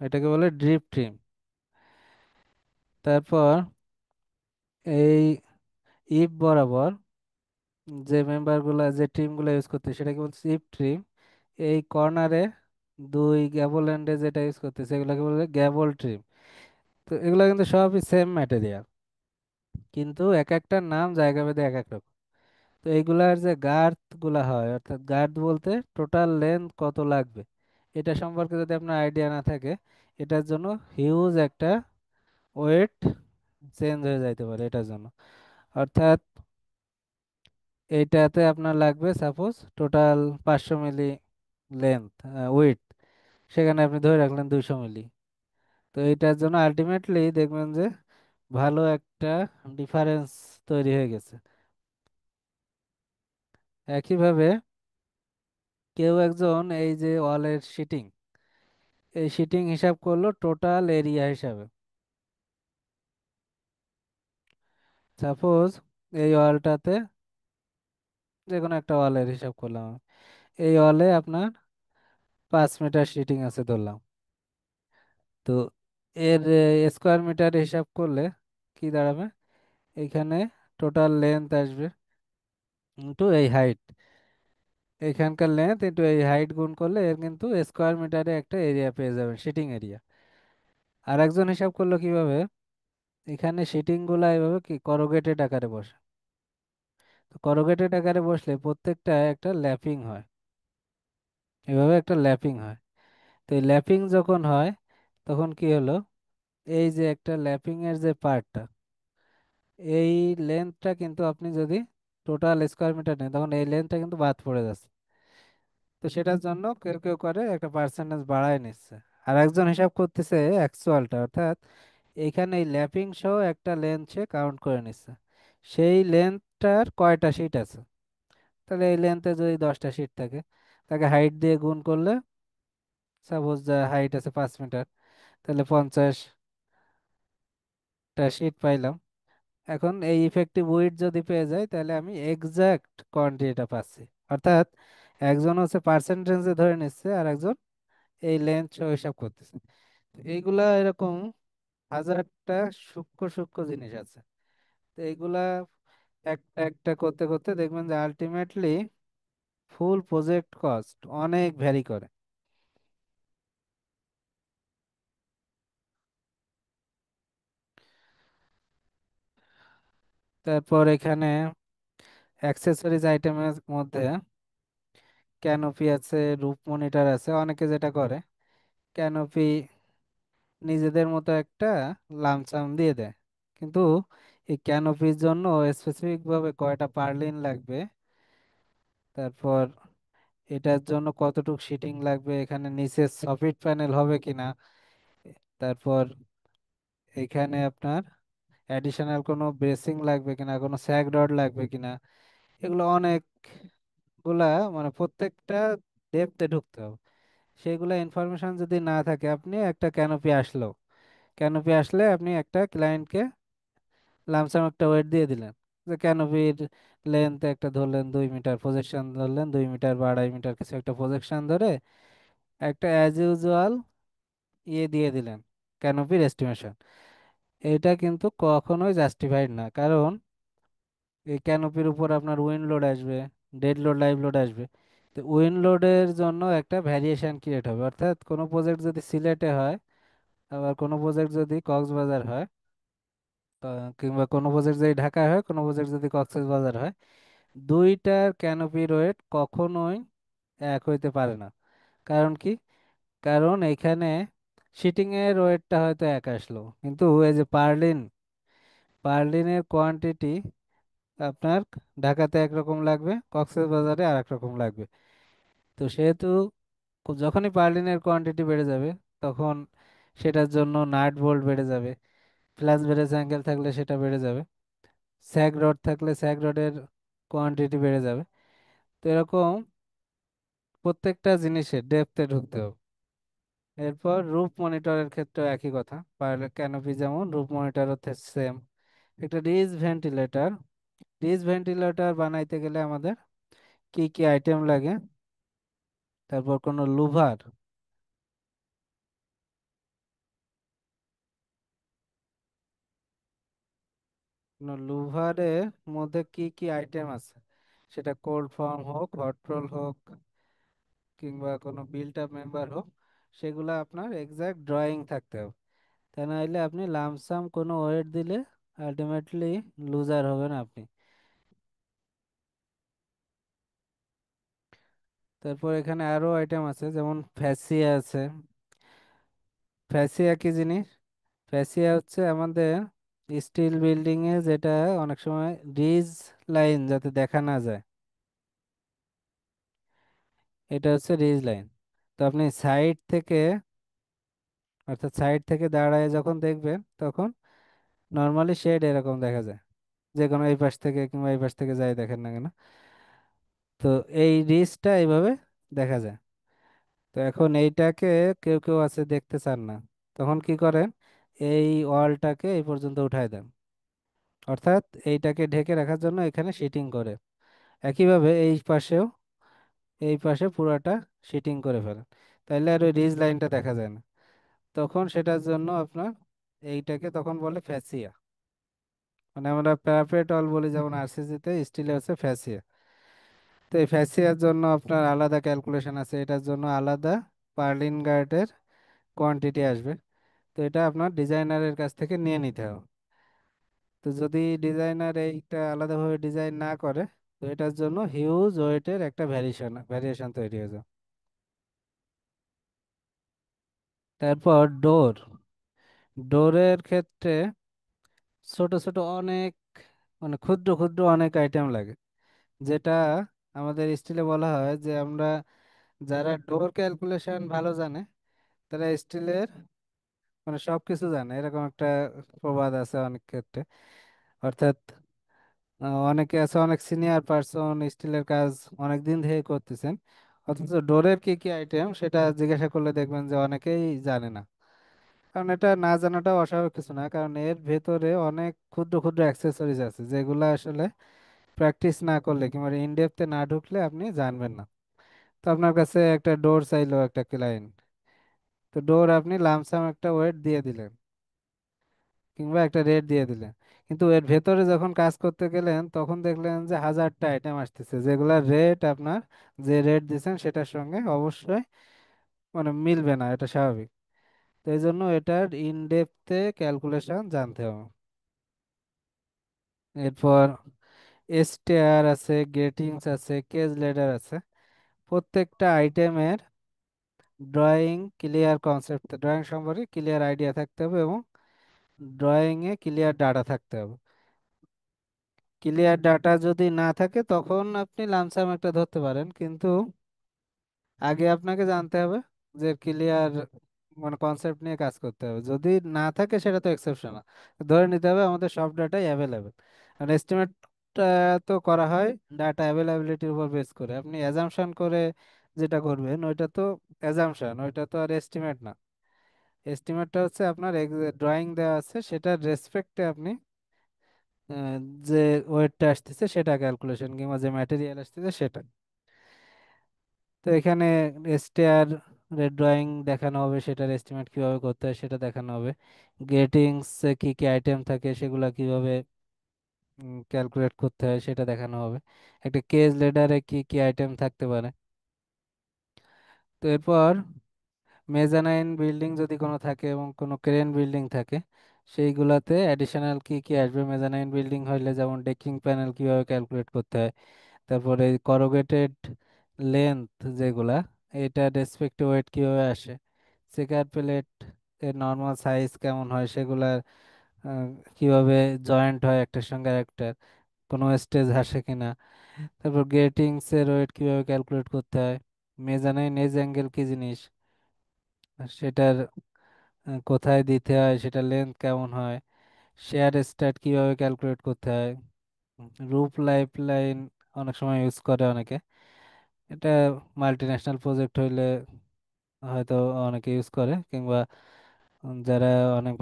এটাকে বলে ডিপ ট্রিম। তারপর এই ইপ বরাবর যে মেম্বারগুলা, যে ট্রিমগুলো ইউজ করতে সেটাকে বলছে ইপ ট্রিম। এই কর্নারে দুই গ্যাবল এন্ডে যেটা ইউজ করতেছে এগুলোকে বলে গ্যাবল ট্রিম। তো এগুলো কিন্তু সবই সেম ম্যাটেরিয়াল, কিন্তু এক একটা নাম জায়গা ভেদে এক এক রকম। তো এইগুলার যে গার্থ গুলা হয়, অর্থাৎ গার্থ বলতে টোটাল লেন্থ কত লাগবে, এটা সম্পর্কে যদি আপনার আইডিয়া না থাকে, এটার জন্য হিউজ একটা ওয়েট চেঞ্জ হয়ে যাইতে পারে এটার জন্য। অর্থাৎ এইটাতে আপনার লাগবে suppose total 500 milli length, width, সেখানে আপনি ধরে রাখলেন 200 মিলি। তো এটার জন্য আলটিমেটলি দেখবেন যে ভালো একটা ডিফারেন্স তৈরি হয়ে গেছে। একইভাবে কেউ একজন এই যে ওয়ালের শিটিং, এই শিটিং হিসাব করলো টোটাল এরিয়া হিসাবে। সাপোজ এই ওয়ালটাতে, যে কোনো একটা ওয়ালের হিসাব করলাম আমি। এই ওয়ালে আপনার 5 মিটার শিটিং আছে ধরলাম। তো এর স্কোয়ার মিটার হিসাব করলে কি দাঁড়াবে, এখানে টোটাল লেন্থ আসবে ইন্টু এই হাইট, এখানকার লেন্থ ইন্টু এই হাইট গুণ করলে এর কিন্তু স্কোয়ার মিটারে একটা এরিয়া পেয়ে যাবেন, শিটিং এরিয়া। আর একজন হিসাব করলো কিভাবে, এখানে শিটিং গুলা এভাবে কি করোগেটেড আকারে বসে। তো করোগেটেড আকারে বসলে প্রত্যেকটা একটা ল্যাপিং হয়, এভাবে একটা ল্যাপিং হয়। তো এই ল্যাপিং যখন হয়, তখন কি হলো, এই যে একটা ল্যাপিং এর যে পার্টটা, এই লেন্থটা কিন্তু আপনি যদি টোটাল স্কোয়ার মিটার নেন, তখন এই লেন্থটা কিন্তু বাদ পড়ে যাচ্ছে। তো সেটার জন্য কেউ কেউ করে একটা পার্সেন্টেজ বাড়ায় নিচ্ছে, আর একজন হিসাব করতেছে অ্যাকচুয়ালটা, অর্থাৎ এখানে এই ল্যাপিং সহ একটা লেন্থ সে কাউন্ট করে নিচ্ছে, সেই লেন্থটার কয়টা শিট আছে। তাহলে এই লেন্থে যদি 10টা শিট থাকে, তাকে হাইট দিয়ে গুণ করলে, সাপোজ যা হাইট আছে 5 মিটার, তাহলে 50টা শিট পাইলাম। এখন এই ইফেক্টিভ উইডথ যদি পেয়ে যাই, তাহলে আমি এক্সাক্ট কোয়ান্টিটিটা পাচ্ছি। অর্থাৎ একজন হচ্ছে পার্সেন্টেজে ধরে নিচ্ছে, আর একজন এই লেন্থ সহ হিসাব করতেছে। তো এইগুলা এরকম হাজারটা সূক্ষ্ম সূক্ষ্ম জিনিস আছে। তো এইগুলা একটা একটা করতে করতে দেখবেন যে আলটিমেটলি ফুল প্রজেক্ট কস্ট অনেক ভ্যারি করে। তারপর এখানে অ্যাক্সেসরিজ আইটেমের মধ্যে ক্যানোপি আছে, রূপ মনিটর আছে। অনেকে যেটা করে, ক্যানোপি নিজেদের মতো একটা লামসাম দিয়ে দেয়, কিন্তু এই ক্যানোপির জন্য স্পেসিফিক ভাবে কয়টা পার্লিন লাগবে, তারপর এটার জন্য কতটুকু শিটিং লাগবে, এখানে নিচে সফিট প্যানেল হবে কিনা, তারপর এখানে আপনার অ্যাডিশনাল কোনো ব্রেসিং লাগবে কিনা, কোনো স্যাগ রড লাগবে কিনা, এগুলো অনেকগুলা, মানে প্রত্যেকটা ডেপথে ঢুকতে হবে। সেইগুলো ইনফরমেশন যদি না থাকে, আপনি একটা ক্যানোপি আসলে আপনি একটা ক্লায়েন্টকে লামসাম একটা ওয়েট দিয়ে দিলেন, যে ক্যানোপির লেন্থ একটা ধরলেন 2 মিটার, প্রজেকশন ধরলেন 2 মিটার বা 2.5 মিটার, কিছু একটা প্রজেকশন ধরে একটা অ্যাজ ইউজুয়াল ইয়ে দিয়ে দিলেন, ক্যানোপির এস্টিমেশন। এটা কিন্তু কখনোই জাস্টিফাইড না, কারণ এই ক্যানোপির উপর আপনার উইন্ড লোড আসবে, ডেড লোড, লাইভ লোড আসবে। তো উইন্ড লোডের জন্য একটা ভ্যারিয়েশন ক্রিয়েট হবে, অর্থাৎ কোনো প্রজেক্ট যদি সিলেটে হয়, আবার কোনো প্রজেক্ট যদি কক্সবাজার হয়, কিংবা কোনো প্রজেক্ট যদি ঢাকায় হয়, কোনো প্রজেক্ট যদি কক্সবাজার হয়, দুইটার ক্যানোপির ওয়েট কখনোই এক হইতে পারে না। কারণ কি? কারণ এখানে শিটিং এর ওয়েটটা হয়তো এক আসলো, কিন্তু এই যে পার্লিনের কোয়ান্টিটি আপনার ঢাকাতে একরকম লাগবে, কক্সবাজারে আর এক রকম লাগবে। তো সেহেতু যখনই পার্লিনের কোয়ান্টিটি বেড়ে যাবে, তখন সেটার জন্য নাট বোল্ট বেড়ে যাবে, ফ্ল্যাশ ব্রেস অ্যাঙ্গেল থাকলে সেটা বেড়ে যাবে, স্যাগ রড থাকলে স্যাগ রডের কোয়ান্টিটি বেড়ে যাবে। তো এরকম প্রত্যেকটা জিনিসের ডেপথে ঢুকতে হবে। এরপর রূপ মনিটরের ক্ষেত্রেও একই কথা, ক্যানোপি যেমন, রূপ মনিটরও সেম। একটা ডিস ভেন্টিলেটর বানাইতে গেলে আমাদের কি কি আইটেম লাগে, তারপর কোনো লুভারের মধ্যে কি কি আইটেম আছে, সেটা কোল্ড ফর্ম হোক, হট রোল হোক, কিংবা কোনো বিল্ট আপ মেম্বার হোক, সেগুলো আপনার এক্সাক্ট ড্রয়িং থাকতে হবে। তা নাহলে আপনি লামসাম কোনো ওয়েট দিলে আলটিমেটলি লুজার হবেন আপনি। তারপর এখানে আরো আইটেম আছে, যেমন ফ্যাসিয়া আছে। ফ্যাসিয়া কি জিনিস? ফ্যাসিয়া হচ্ছে আমাদের স্টিল বিল্ডিং এ যেটা অনেক সময় রিজ লাইন যাতে দেখা না যায়, এটা হচ্ছে রিজ লাইন। তো আপনি সাইড থেকে, অর্থাৎ সাইড থেকে দাঁড়ায় যখন দেখবেন, তখন নর্মালি শেড এরকম দেখা যায়, যে কোনো এই পাশ থেকে কিংবা এই পাশ থেকে যাই দেখেন না কেন। তো এই রিজটা এইভাবে দেখা যায়। তো এখন এইটাকে কেউ কেউ আছে দেখতে চান না, তখন কি করেন, এই ওয়ালটাকে এই পর্যন্ত উঠায় দেন, অর্থাৎ এইটাকে ঢেকে রাখার জন্য এখানে শিটিং করে। একইভাবে এই পাশে পুরাটা শিটিং করে ফেলেন, তাইলে আর ওই রিজ লাইনটা দেখা যায় না। তখন সেটার জন্য আপনার এইটাকে তখন বলে ফ্যাসিয়া, মানে আমরা প্যারাপেট ওয়াল বলি যেমন আরসিসি তে, স্টিলে হচ্ছে ফ্যাসিয়া। তো এই ফ্যাসিয়ার জন্য আপনার আলাদা ক্যালকুলেশন আছে, এটার জন্য আলাদা পার্লিন গার্ডের কোয়ান্টিটি আসবে। তো এটা আপনার ডিজাইনারের কাছ থেকে নিয়ে নিতে হবে। তো যদি ডিজাইনার এইটা আলাদাভাবে ডিজাইন না করে, তো এটার জন্য হিউজ ওয়েটের একটা ভ্যারিয়েশন তৈরি হয়ে যায়। তারপর ডোরের ক্ষেত্রে ছোট ছোট অনেক, মানে ক্ষুদ্র ক্ষুদ্র অনেক আইটেম লাগে, যেটা আমাদের স্টিলে বলা হয় যে আমরা, যারা ডোর ক্যালকুলেশন ভালো জানে, তারা স্টিলের মানে সবকিছু জানে, এরকম একটা প্রবাদ আছে অনেক ক্ষেত্রে। অর্থাৎ অনেকে আছে, অনেক সিনিয়র পার্সন স্টিলের কাজ অনেক দিন ধরে করতেছেন, অথচ ডোরের কি কি আইটেম সেটা জিজ্ঞাসা করলে দেখবেন যে অনেকেই জানে না। কারণ এটা না জানাটাও অস্বাভাবিক কিছু না, কারণ এর ভেতরে অনেক ক্ষুদ্র ক্ষুদ্র অ্যাক্সেসরিজ আছে, যেগুলো আসলে প্র্যাকটিস না করলে কিংবা ইন ডেপথে না ঢুকলে আপনি জানবেন না। তো আপনার কাছে একটা ডোর চাইলো একটা ক্লায়েন্ট, তো ডোর আপনি লামসাম একটা ওয়েট দিয়ে দিলেন কিংবা একটা রেট দিয়ে দিলেন, কিন্তু এর ভেতরে যখন কাজ করতে গেলেন, তখন দেখলেন যে হাজারটা আইটেম আসতেছে, যেগুলার রেট আপনার যে রেট দিয়েছেন সেটার সঙ্গে অবশ্যই মানে মিলবে না, এটা স্বাভাবিক। তো এই জন্য এটার ইন ডেপথে ক্যালকুলেশন জানতে হবে। এরপর স্টেয়ার আছে, গ্রেটিংস আছে, কেজ লেডার আছে। প্রত্যেকটা আইটেমের ড্রয়িং সম্পর্কে ক্লিয়ার আইডিয়া থাকতে হবে, এবং ড্রয়িং এ ক্লিয়ার ডাটা থাকতে হবে। ক্লিয়ার ডাটা যদি না থাকে, তখন আপনি লামসাম একটা ধরতে পারেন, কিন্তু আগে আপনাকে জানতে হবে যে ক্লিয়ার মানে কনসেপ্ট নিয়ে কাজ করতে হবে। যদি না থাকে সেটা তো এক্সেপশনাল, ধরে নিতে হবে আমাদের সব ডাটাই অ্যাভেলেবেল। আর এস্টিমেটটা তো করা হয় ডাটা অ্যাভেলেবিলিটির উপর বেস করে। আপনি অ্যাজাম্পশন করে যেটা করবেন ওইটা তো অ্যাজাম্পশন, ওইটা তো আর এস্টিমেট না। এস্টিমেটটা হচ্ছে আপনার ড্রয়িং দেওয়া আছে সেটার রেসপেক্টে আপনি আহ, যে ওয়েটটা আসতেছে সেটা ক্যালকুলেশন, কিংবা যে ম্যাটেরিয়াল আসতেছে সেটা। তো এখানে স্টেয়ার ড্রয়িং দেখানো হবে, সেটার এস্টিমেট কিভাবে করতে হয় সেটা দেখানো হবে। গেটিংস কি কি আইটেম থাকে সেগুলা কিভাবে ক্যালকুলেট করতে হয় সেটা দেখানো হবে। একটা কেজ লেডারে কি কি আইটেম থাকতে পারে। তো এরপর মেজানাইন বিল্ডিং যদি কোনো থাকে এবং কোনো ক্রেন বিল্ডিং থাকে, সেইগুলাতে অ্যাডিশনাল কি কি আসবে। মেজানাইন বিল্ডিং হইলে যেমন ডেকিং প্যানেল কিভাবে ক্যালকুলেট করতে হয়, তারপরে করোগেটেড লেন্থ যেগুলা, এটা রেসপেক্টিভ ওয়েট কিভাবে আসে, চেকার প্লেট এর নর্মাল সাইজ কেমন হয় সেগুলা, আহ, কিভাবে জয়েন্ট হয় একটার সঙ্গে একটা, কোনো স্টেজ আসে কিনা। তারপর গ্রেটিংস এর ওয়েট কিভাবে ক্যালকুলেট করতে হয়, মেজানাইন এজ অ্যাঙ্গেল কি জিনিস, আর সেটার কোথায় দিতে হয়, সেটা লেন্থ কেমন হয়, শেয়ার স্ট্যাট কিভাবে ক্যালকুলেট করতে হয়, রূপ লাইফ লাইন অনেক সময় ইউজ করে অনেকে। এটা মাল্টি ন্যাশনাল প্রজেক্ট হইলে হয়তো অনেকে ইউজ করে, কিংবা যারা অনেক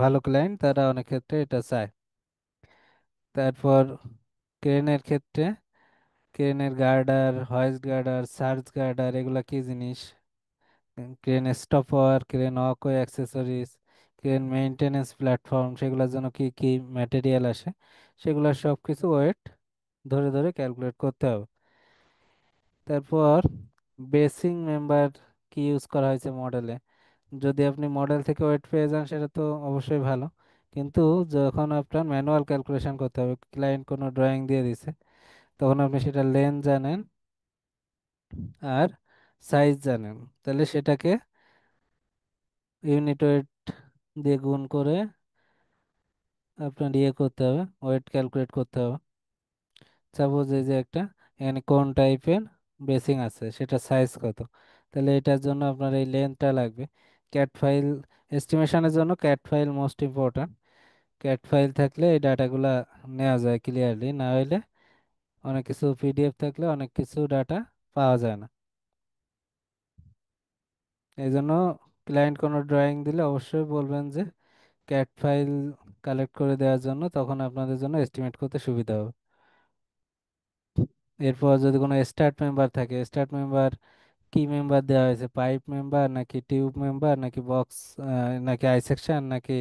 ভালো ক্লায়েন্ট তারা অনেক ক্ষেত্রে এটা চায়। তারপর ক্রেনের ক্ষেত্রে ক্রেনের গার্ডার, হয়েস্ট গার্ডার, সার্জ গার্ডার এগুলা কি জিনিস, crane stopper, crane walkway accessories, crane maintenance platform, সেগুলোর জন্য কি কি ম্যাটেরিয়াল আসে, সেগুলোর সব কিছু ওয়েট ধরে ধরে ক্যালকুলেট করতে হবে। তারপর বেসিং মেম্বার কি ইউজ করা হয়েছে মডেলে। যদি আপনি মডেল থেকে ওয়েট পেয়ে যান সেটা তো অবশ্যই ভালো, কিন্তু যখন আপনার ম্যানুয়াল ক্যালকুলেশন করতে হবে, ক্লায়েন্ট কোনো ড্রয়িং দিয়ে দিছে, তখন আপনি সেটা লেন্থ জানেন আর সাইজ জানেন, তাহলে সেটাকে ইউনিট ওয়েট দিয়ে গুণ করে আপনার ইয়ে করতে হবে, ওয়েট ক্যালকুলেট করতে হবে। সাপোজ এই যে একটা এখানে কোন টাইপের বেসিং আছে, সেটা সাইজ কত, তাহলে এটার জন্য আপনার এই লেন্থটা লাগবে। ক্যাট ফাইল এস্টিমেশনের জন্য cat file most important. Cat file থাকলে এই ডাটাগুলা নেওয়া যায় ক্লিয়ারলি, না হইলে অনেক কিছু পিডিএফ থাকলে অনেক কিছু ডাটা পাওয়া যায় না। এই জন্য ক্লায়েন্ট কোনো ড্রয়িং দিলে অবশ্যই বলবেন যে ক্যাট ফাইল কালেক্ট করে দেওয়ার জন্য, তখন আপনাদের জন্য এস্টিমেট করতে সুবিধা হবে। এরপর যদি কোনো স্টার্ট মেম্বার থাকে, স্টার্ট মেম্বার কি মেম্বার দেওয়া হয়েছে, পাইপ মেম্বার নাকি টিউব মেম্বার নাকি বক্স, নাকি আই সেকশন নাকি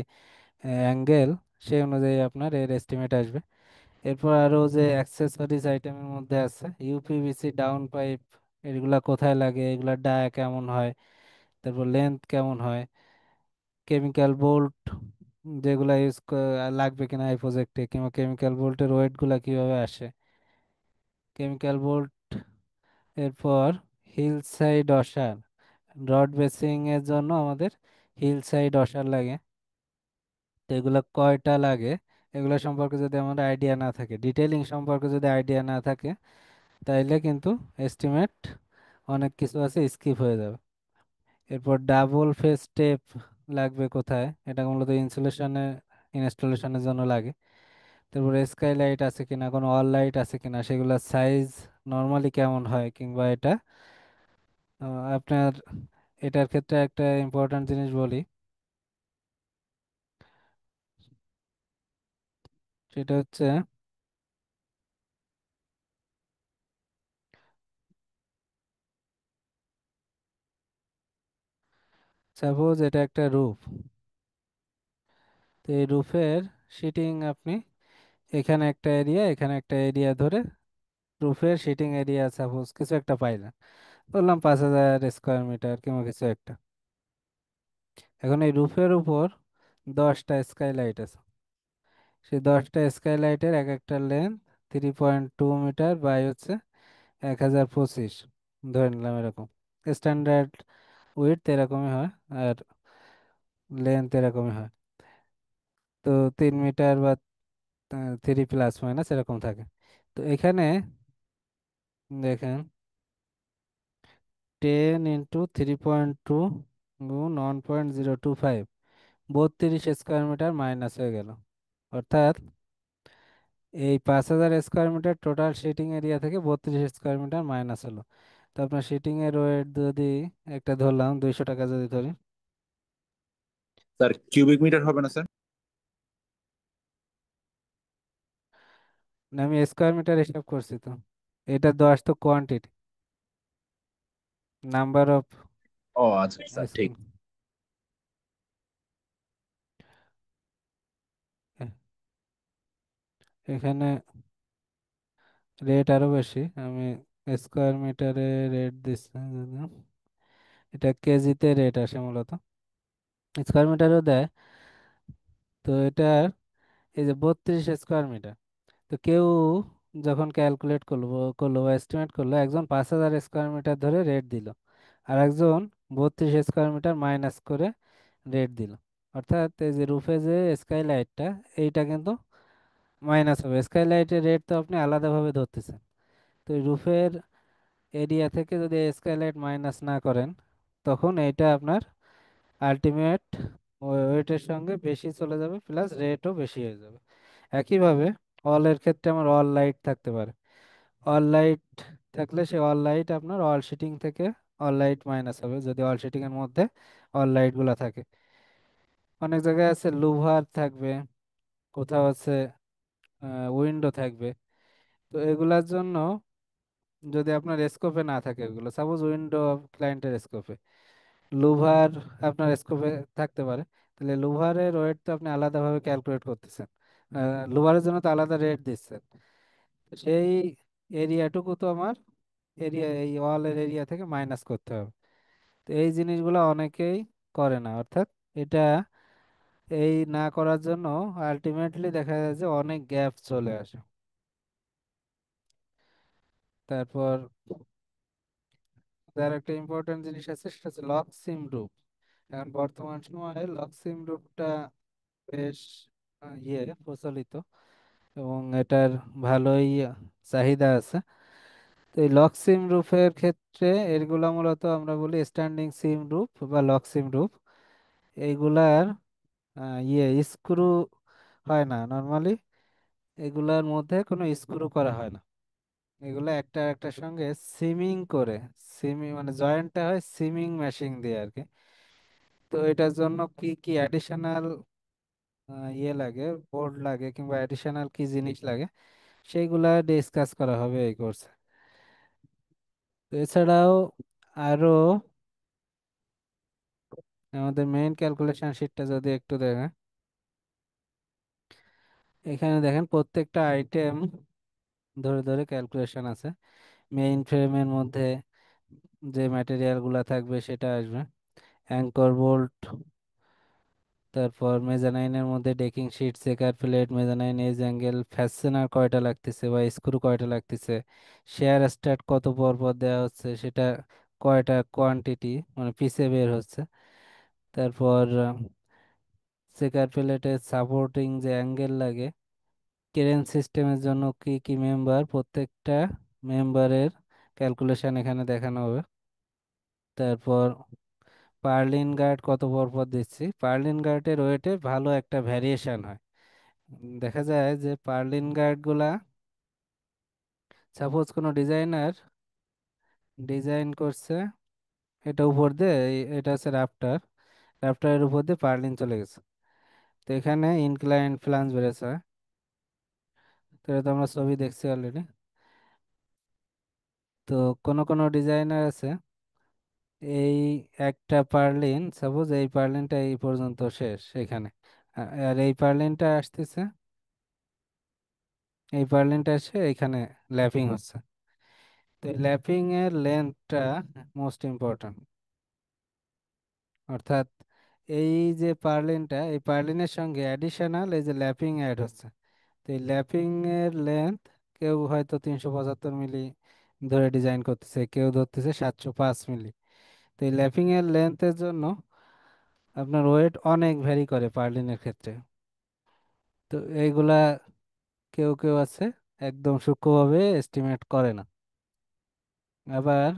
অ্যাঙ্গেল, সেই অনুযায়ী আপনার এর এস্টিমেট আসবে। এরপর আরো যে অ্যাক্সেসরিজ আইটেমের মধ্যে আছে ইউপিভিসি ডাউন পাইপ, এগুলা কোথায় লাগে, এগুলার ডায়া কেমন হয়, তারপর লেন্থ কেমন হয়, কেমিক্যাল বোল্ট যেগুলা লাগবে কিনা এই প্রজেক্টে, কিংবা কেমিক্যাল বোল্টের ওয়েট গুলা কিভাবে আসে, কেমিক্যাল বোল্ট। এরপর হিল সাইড অসার, রড বেসিং এর জন্য আমাদের হিল সাইড অসার লাগে। তো এগুলো কয়টা লাগে, এগুলো সম্পর্কে যদি আমাদের আইডিয়া না থাকে, ডিটেইলিং সম্পর্কে যদি আইডিয়া না থাকে, তাইলে কিন্তু এস্টিমেট অনেক কিছু আছে স্কিপ হয়ে যাবে। এরপর ডাবল ফেস টেপ লাগবে কোথায়, এটা মূলত ইনস্টলেশনের জন্য লাগে। তারপরে স্কাইলাইট আছে কিনা, কোনো অল লাইট আছে কিনা, সেগুলোর সাইজ নর্মালি কেমন হয়, কিংবা এটা আপনার এটার ক্ষেত্রে একটা ইম্পর্ট্যান্ট জিনিস বলি, সেটা হচ্ছে সাপোজ এটা একটা রূপ। তো এই রুফের শিটিং আপনি এখানে একটা এরিয়া এখানে একটা এরিয়া ধরে রুফের শিটিং এরিয়া সাপোজ কিছু একটা পাইলেন, বললাম 5,000 স্কোয়ার মিটার কিংবা কিছু একটা। এখন এই রুফের উপর 10টা স্কাইলাইট আছে, সেই 10টা স্কাইলাইটের এক একটা লেন্থ 3.2 মিটার বাই হচ্ছে 1,025, ধরে নিলাম এরকম। স্ট্যান্ডার্ড উইডথ এরকমই হয়, আর লেন্থ এরকমই হয়। তো 3 মিটার বা 3 প্লাস মাইনাস এরকম থাকে। তো এখানে দেখেন 10 × 3.2 গুণ 1.025, 32 স্কোয়ার মিটার মাইনাস হয়ে গেল। অর্থাৎ এই 5,000 square meter total seating area থেকে 32 স্কোয়ার মিটার মাইনাস হলো। তো আপনার সিটিং এর ওয়েট যদি একটা ধরলাম 200 টাকা যদি ধরি, স্যার কিউবিক মিটার হবে না স্যার? না আমি স্কোয়ার মিটার হিসাব করছি তো। এটা 10 তো কোয়ান্টিটি, নাম্বার অফ। ও আচ্ছা স্যার, ঠিক। এখানে রেট আরো বেশি, আমি স্কোয়ার মিটারে রেট দিচ্ছি। এটা কেজিতে রেট আসে মূলত, স্কোয়ার মিটারও দেয়। তো এটা এই যে 32 স্কোয়ার মিটার, তো কেউ যখন ক্যালকুলেট করলো করলো বা এস্টিমেট করলো, একজন 5,000 স্কোয়ার মিটার ধরে রেট দিল, আর একজন 32 স্কোয়ার মিটার মাইনাস করে রেট দিল। অর্থাৎ এই যে রুফে যে স্কাইলাইটটা, এইটা কিন্তু মাইনাস হবে। স্কাইলাইটের রেট তো আপনি আলাদাভাবে ধরতেছেন, তো রুফের এরিয়া থেকে যদি স্কাইলাইট মাইনাস না করেন, তখন এইটা আপনার আলটিমেট ওয়েটের সঙ্গে বেশি চলে যাবে, প্লাস রেটও বেশি হয়ে যাবে। একইভাবে অলের ক্ষেত্রে আমার অল লাইট থাকতে পারে। অল লাইট থাকলে সে অল লাইট আপনার অল শিটিং থেকে অল লাইট মাইনাস হবে, যদি অল শিটিং এর মধ্যে অল লাইট গুলা থাকে। অনেক জায়গায় আছে লুভার থাকবে, কোথাও আছে উইন্ডো থাকবে। তো এগুলার জন্য যদি আপনার স্কোপে না থাকে, এগুলো সাপোজ উইন্ডো ক্লায়েন্টের স্কোপে, লুভার আপনার স্কোপে থাকতে পারে, তাহলে লুভারের ওয়েট তো আপনি আলাদাভাবে ক্যালকুলেট করতেছেন, লুভারের জন্য তো আলাদা রেট দিচ্ছেন। তো সেই এরিয়াটুকু তো আমার এরিয়া, এই ওয়ালের এরিয়া থেকে মাইনাস করতে হবে। তো এই জিনিসগুলো অনেকেই করে না, অর্থাৎ এটা এই না করার জন্য আলটিমেটলি দেখা যায় যে অনেক গ্যাপ চলে আসে। তারপর তার একটা ইম্পর্টেন্ট জিনিস আছে, সেটা হচ্ছে লক সিম রুফ। এখন বর্তমান সময়ে লক সিম রুফটা বেশ প্রচলিত, এবং এটার ভালোই চাহিদা আছে। তো এই লক সিম রুফের ক্ষেত্রে এগুলা মূলত আমরা বলি স্ট্যান্ডিং সিম রুফ বা লক সিম রুফ। এইগুলার স্ক্রু হয় না নর্মালি, এগুলার মধ্যে কোনো স্ক্রু করা হয় না। এগুলো একটা একটার সঙ্গে সিমিং করে, সিমিং মানে জয়েন্টটা হয় সিমিং মেশিং দিয়ে আর কি। তো এটার জন্য কি কি অ্যাডিশনাল লাগে, বোর্ড লাগে কিংবা অ্যাডিশনাল কি জিনিস লাগে, সেইগুলা ডিসকাস করা হবে এই কোর্সে। তো এছাড়াও আরো আমাদের মেইন ক্যালকুলেশন শিটটা যদি একটু দেখেন, এখানে দেখেন প্রত্যেকটা আইটেম ধরে ধরে ক্যালকুলেশন আছে। মেইন ফ্রেমের মধ্যে যে ম্যাটেরিয়াল গুলা থাকবে সেটা আসবে, অ্যাঙ্কর বোল্ট, তারপর মেজানাইনের মধ্যে decking sheet, checker plate, mezzanine edge angle, fastener কয়টা লাগতেছে বা স্ক্রু কয়টা লাগতেছে, শেয়ার স্ট্যাট কত পর পর দেওয়া হচ্ছে, সেটা কয়টা কোয়ান্টিটি মানে পিসে বের হচ্ছে। তারপর চেকার প্লেটের সাপোর্টিং যে অ্যাঙ্গেল লাগে, ক্রেন সিস্টেমের জন্য কি কি মেম্বার, প্রত্যেকটা মেম্বারের ক্যালকুলেশন এখানে দেখানো হবে। তারপর পার্লিন গার্ড কত পর পর দিচ্ছি, পার্লিন গার্ডের ওয়েটে ভালো একটা ভ্যারিয়েশন হয়। দেখা যায় যে পার্লিন গার্ড গুলা, সাপোজ কোনো ডিজাইনার ডিজাইন করছে, এটা উপর দিয়ে এটা হচ্ছে রাফটার, রাফটারের উপর দিয়ে পার্লিন চলে গেছে, তো এখানে ইনক্লাইন ফ্লাঞ্জ বেড়েছে। তো এটা তো আমরা ছবি দেখছি অলরেডি। তো কোনো কোনো ডিজাইনার আছে, এই একটা পার্লিন সাপোজ এই পার্লিনটা এই পর্যন্ত শেষ এখানে, আর এই পার্লিনটা আসতেছে, এই পার্লিনটা এসে এখানে ল্যাপিং হচ্ছে। তো ল্যাপিং এর লেন্থটা মোস্ট ইম্পর্ট্যান্ট। অর্থাৎ এই যে পার্লিনটা, এই পার্লিনের সঙ্গে অ্যাডিশনাল এই যে ল্যাপিং অ্যাড হচ্ছে, তো এই ল্যাপিং এর লেন্থ কেউ হয়তো 375 মিলি ধরে ডিজাইন করতেছে, কেউ ধরতেছে 705 মিলি। তো এই ল্যাপিং এর লেন্থের জন্য আপনার ওয়েট অনেক ভ্যারি করে পার্লিনের ক্ষেত্রে। তো এইগুলা কেউ কেউ আছে একদম সূক্ষ্মভাবে এস্টিমেট করে না। আবার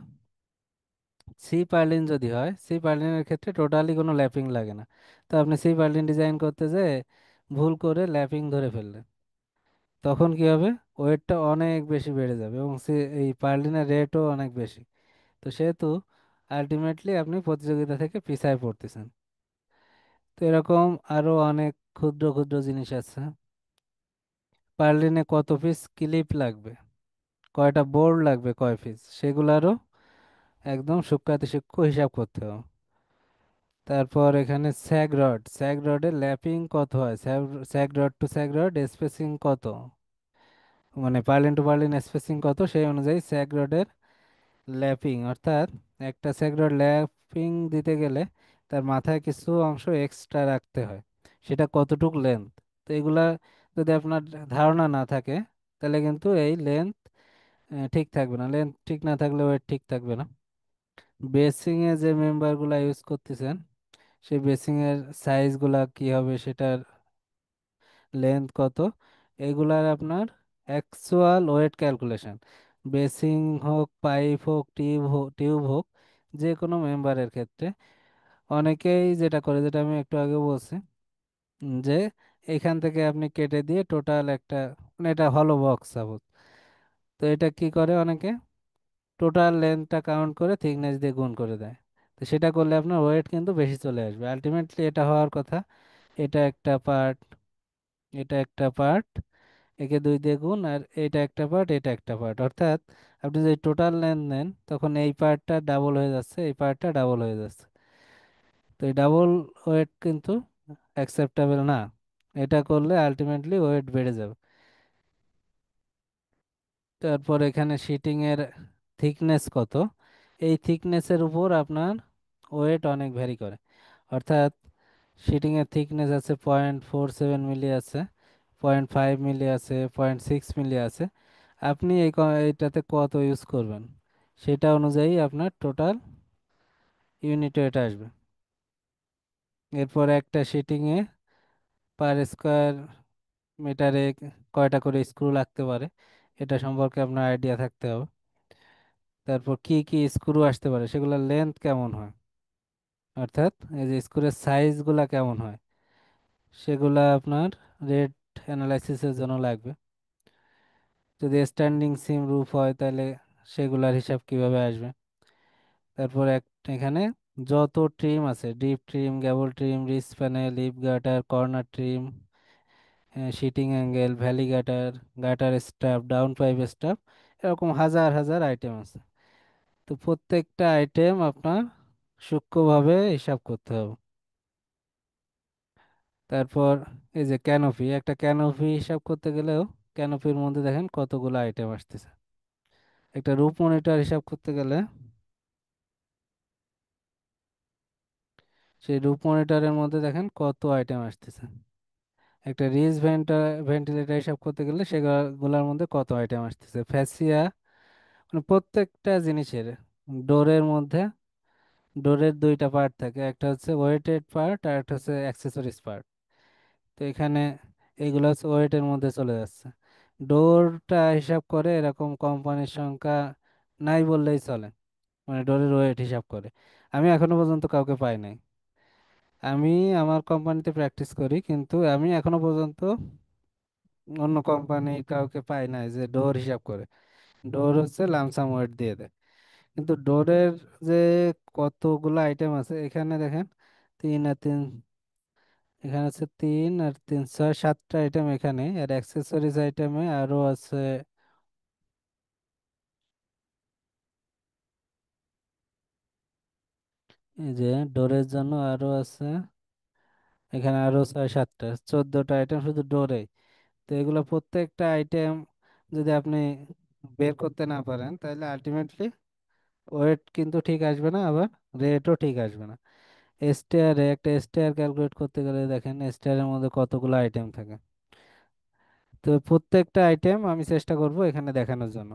সি পার্লিন যদি হয়, সি পার্লিনের ক্ষেত্রে টোটালি কোনো ল্যাপিং লাগে না। তো আপনি সি পার্লিন ডিজাইন করতে যেয়ে ভুল করে ল্যাপিং ধরে ফেললেন, তখন কি হবে? ওয়েটটা অনেক বেশি বেড়ে যাবে এবং সে এই পার্লিনের রেটও অনেক বেশি। তো সেহেতু আলটিমেটলি আপনি প্রতিযোগিতা থেকে পিছায় পড়তেছেন। তো এরকম আরো অনেক ক্ষুদ্র ক্ষুদ্র জিনিস আছে। পার্লিনে কত পিস ক্লিপ লাগবে, কয়টা বোর্ড লাগবে, কয় পিস, সেগুলারও একদম সূক্ষ্মাতি সূক্ষ্ম হিসাব করতে হবে। তারপর এখানে স্যাগ রড, স্যাগ রডের ল্যাপিং কত হয়, স্যাগ রড টু স্যাগ রড স্পেসিং কত, মানে পার্লিন টু পার্লিন স্পেসিং কত, সেই অনুযায়ী স্যাগ রডের ল্যাপিং, অর্থাৎ একটা স্যাগ রড ল্যাপিং দিতে গেলে তার মাথায় কিছু অংশ এক্সট্রা রাখতে হয়, সেটা কতটুক লেন্থ। তো এগুলা যদি আপনার ধারণা না থাকে, তাহলে কিন্তু এই লেন্থ ঠিক থাকবে না, লেন্থ ঠিক না থাকলে ওয়েট ঠিক থাকবে না। বেসিং এ যে মেম্বারগুলা ইউজ করতেছেন, সেই বেসিং এর সাইজগুলা কি হবে, সেটার লেন্থ কত, এগুলার আপনার অ্যাকচুয়াল ওয়েট ক্যালকুলেশন, বেসিং হোক, পাইপ হোক, টিউব হোক, যে কোনো মেম্বারের ক্ষেত্রে অনেকেই যেটা করে, যেটা আমি একটু আগে বলছি, যে এখান থেকে আপনি কেটে দিয়ে টোটাল একটা, মানে এটা হলো বক্স সাপোজ, তো এটা কি করে অনেকে টোটাল লেন্থটা কাউন্ট করে থিকনেস দিয়ে গুণ করে দেয়। তো সেটা করলে আপনার ওয়েট কিন্তু বেশি চলে আসবে। আলটিমেটলি এটা হওয়ার কথা, এটা একটা পার্ট, এটা একটা পার্ট, একে 2 দিয়ে গুণ, আর এটা একটা পার্ট, এটা একটা পার্ট, অর্থাৎ আপনি যদি টোটাল লেন্থ নেন তখন এই পার্টটা ডাবল হয়ে যাচ্ছে, এই পার্টটা ডাবল হয়ে যাচ্ছে। তো এই ডাবল ওয়েট কিন্তু অ্যাকসেপ্টেবল না। এটা করলে আলটিমেটলি ওয়েট বেড়ে যাবে। তারপর এখানে শিটিং এর থিকনেস কত, এই থিকনেসের উপর আপনার ওয়েট অনেক ভ্যারি করে। অর্থাৎ শিটিং এর থিকনেস আছে 0.47 মিলি, আছে 0.5 মিলি, আছে 0.6 মিলি আছে। আপনি এইটাতে কত ইউজ করবেন, সেটা অনুযায়ী আপনার টোটাল ইউনিট ওয়েট আসবে। এরপর একটা শিটিং এ পার স্কোয়ার মিটারে কয়টা করে স্ক্রু লাগতে পারে, এটা সম্পর্কে আপনার আইডিয়া থাকতে হবে। তারপর কি কি স্ক্রু আসতে পারে, সেগুলোর লেন্থ কেমন হয়, অর্থাৎ এই যে স্ক্রুর সাইজগুলা কেমন হয়, সেগুলা আপনার রেট অ্যানালাইসিসের জন্য লাগবে। যদি স্ট্যান্ডিং সিম রুফ হয় তাহলে সেগুলার হিসাব কিভাবে আসবে। তারপর এখানে যত ট্রিম আছে, deep trim, gable trim, ridge panel, lip gutter, corner trim, sheeting angle, valley gutter, gutter stuff, down pipe stuff, এরকম হাজার হাজার আইটেম আছে। তো প্রত্যেকটা আইটেম আপনার সূক্ষ্মভাবে হিসাব করতে হবে। তারপর এই যে ক্যানোপি, একটা ক্যানোপি হিসাব করতে গেলেও ক্যানোপির মধ্যে দেখেন কতগুলো আইটেম আসতেছে। একটা রূপ মনিটর হিসাব করতে গেলে সেই রূপ মনিটরের মধ্যে দেখেন কত আইটেম আসতেছে। একটা রিজ ভেন্টিলেটর হিসাব করতে গেলে সেগুলোর মধ্যে কত আইটেম আসতেছে। ফ্যাসিয়া, মানে প্রত্যেকটা জিনিসের, ডোরের মধ্যে, ডোরের দুইটা পার্ট থাকে, একটা হচ্ছে ওয়েটেড পার্ট আর একটা হচ্ছে অ্যাক্সেসরিজ পার্ট। তো এখানে এইগুলো হচ্ছে ওয়েটের মধ্যে চলে যাচ্ছে। ডোরটা হিসাব করে এরকম কোম্পানির সংখ্যা নাই বললেই চলে, মানে ডোরের ওয়েট হিসাব করে। আমি এখনো পর্যন্ত কাউকে পাই নাই। আমি আমার কোম্পানিতে প্র্যাকটিস করি, কিন্তু আমি এখনো পর্যন্ত অন্য কোম্পানির কাউকে পাই নাই যে ডোর হিসাব করে। ডোর হচ্ছে লামসাম ওয়েট দিয়ে দেয়। কিন্তু ডোরের যে কতগুলো আইটেম আছে, এখানে দেখেন 3 আর 3, এখানে আছে 3 আর 3 6 7টা আইটেম এখানে, আর অ্যাক্সেসরিজ আইটেমে আরো আছে, এই যে ডোরের জন্য আরো আছে এখানে আরো 6 7টা, 14টা আইটেম শুধু ডোরে। তো এগুলো প্রত্যেকটা আইটেম যদি আপনি বের করতে না পারেন, তাহলে আলটিমেটলি ওয়েট কিন্তু ঠিক আসবে না, আবার রেটও ঠিক আসবে না। এসটিআর, একটা এসটিআর ক্যালকুলেট করতে গেলে দেখেন এসটিআর এর মধ্যে কতগুলো আইটেম থাকে। তো প্রত্যেকটা আইটেম আমি চেষ্টা করব এখানে দেখানোর জন্য।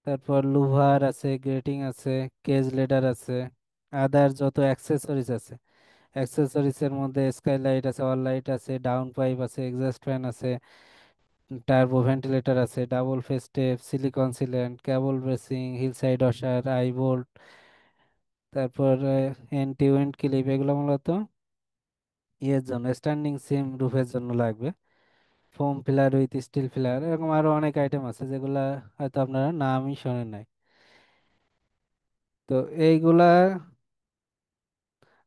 তারপর লুভার আছে, গ্রেটিং আছে, কেজ লেডার আছে, আদার যত অ্যাক্সেসরিজ আছে, অ্যাক্সেসরিজ এর মধ্যে স্কাইলাইট আছে, অল লাইট আছে, ডাউন পাইপ আছে, এক্সস্ট ফ্যান আছে, টার্বো ভেন্টিলেটর আছে, double face tape, silicone sealant, cable bracing, hillside washer, eye bolt, তারপর এন্টি উইন্ড ক্লিপ, এগুলো মূলত ইয়ের জন্য স্ট্যান্ডিং সিম রুফের জন্য লাগবে। Foam filler with steel filler, এরকম আরো অনেক আইটেম আছে যেগুলা হয়তো আপনারা নামই শোনেন নাই। তো এইগুলা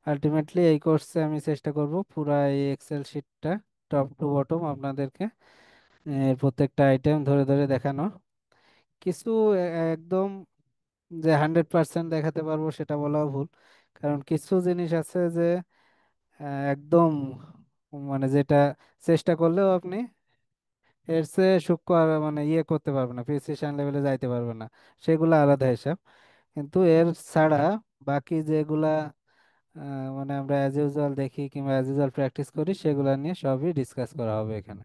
আলটিমেটলি এই কোর্সে আমি চেষ্টা করব পুরা এই এক্সেল শিটটা টপ টু বটম আপনাদেরকে প্রত্যেকটা আইটেম ধরে ধরে দেখানো। কিছু একদম যে 100% দেখাতে পারবো সেটা বলাও ভুল, কারণ কিছু জিনিস আছে যে একদম মানে যেটা চেষ্টা করলেও আপনি এর চেয়ে সূক্ষ্ম আর মানে ইয়ে করতে পারবেন না, প্রিসিশন লেভেলে যাইতে পারবেন না, সেগুলো আলাদা হিসাব। কিন্তু এর ছাড়া বাকি যেগুলা মানে আমরা অ্যাজ ইউজুয়াল দেখি কিংবা অ্যাজ ইউজুয়াল প্র্যাকটিস করি সেগুলা নিয়ে সবই ডিসকাস করা হবে এখানে।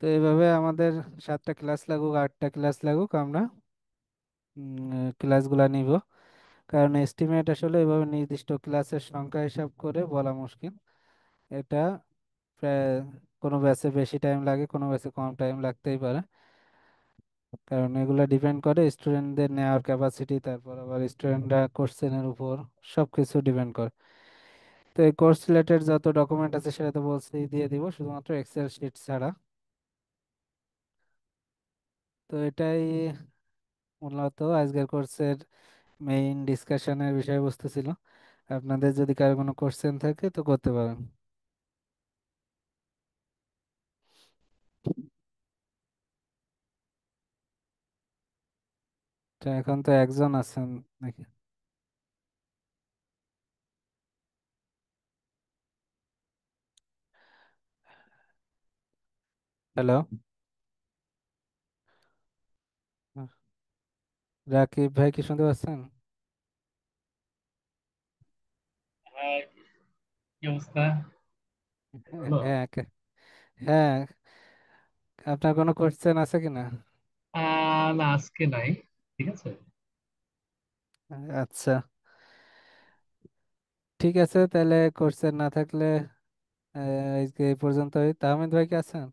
তো এইভাবে আমাদের 7টা ক্লাস লাগুক 8টা ক্লাস লাগুক আমরা ক্লাসগুলা নিব, কারণ এস্টিমেট আসলে এভাবে নির্দিষ্ট ক্লাসের সংখ্যা হিসাব করে বলা মুশকিল। এটা প্রায় কোনো ব্যাচে বেশি টাইম লাগে, কোনো ব্যাচে কম টাইম লাগতেই পারে, কারণ এগুলো ডিপেন্ড করে স্টুডেন্টদের নেওয়ার ক্যাপাসিটি, তারপর আবার স্টুডেন্টরা কোশ্চেনের উপর সব কিছু ডিপেন্ড করে। তো এই কোর্স রিলেটেড যত ডকুমেন্ট আছে সেটা তো বলছি দিয়ে দিব, শুধুমাত্র এক্সেল শিট ছাড়া। তো এটাই মূলত আজকের কোর্সের মেইন ডিসকাশনের বিষয়বস্তু ছিল। আপনাদের যদি কারো কোনো কোশ্চেন থাকে তো করতে পারেন। তো এখন তো একজন আছেন নাকি? হ্যালো, রাকিব ভাই কি শুনতে পাচ্ছেন? হ্যাঁ, কি অবস্থা? হলো। হ্যাঁ হ্যাঁ, আপনার কোনো কোশ্চেন আছে কিনা? না, আজকে নাই। ঠিক আছে। আচ্ছা, ঠিক আছে তাহলে কোশ্চেন না থাকলে আজকে এই পর্যন্তই। তাহমিদ ভাই কি আছেন?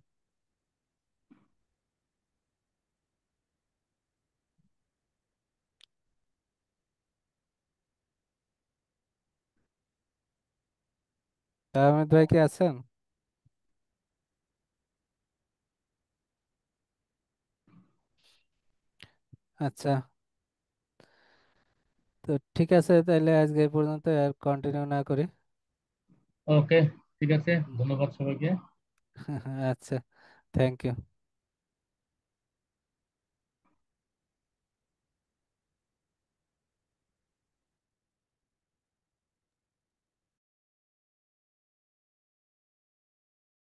তাহমিদ ভাই কি আছেন? আচ্ছা, তো ঠিক আছে তাহলে আজকে এই পর্যন্ত, আর কন্টিনিউ না করি। ওকে, ঠিক আছে। ধন্যবাদ সবাইকে। আচ্ছা, থ্যাংক ইউ।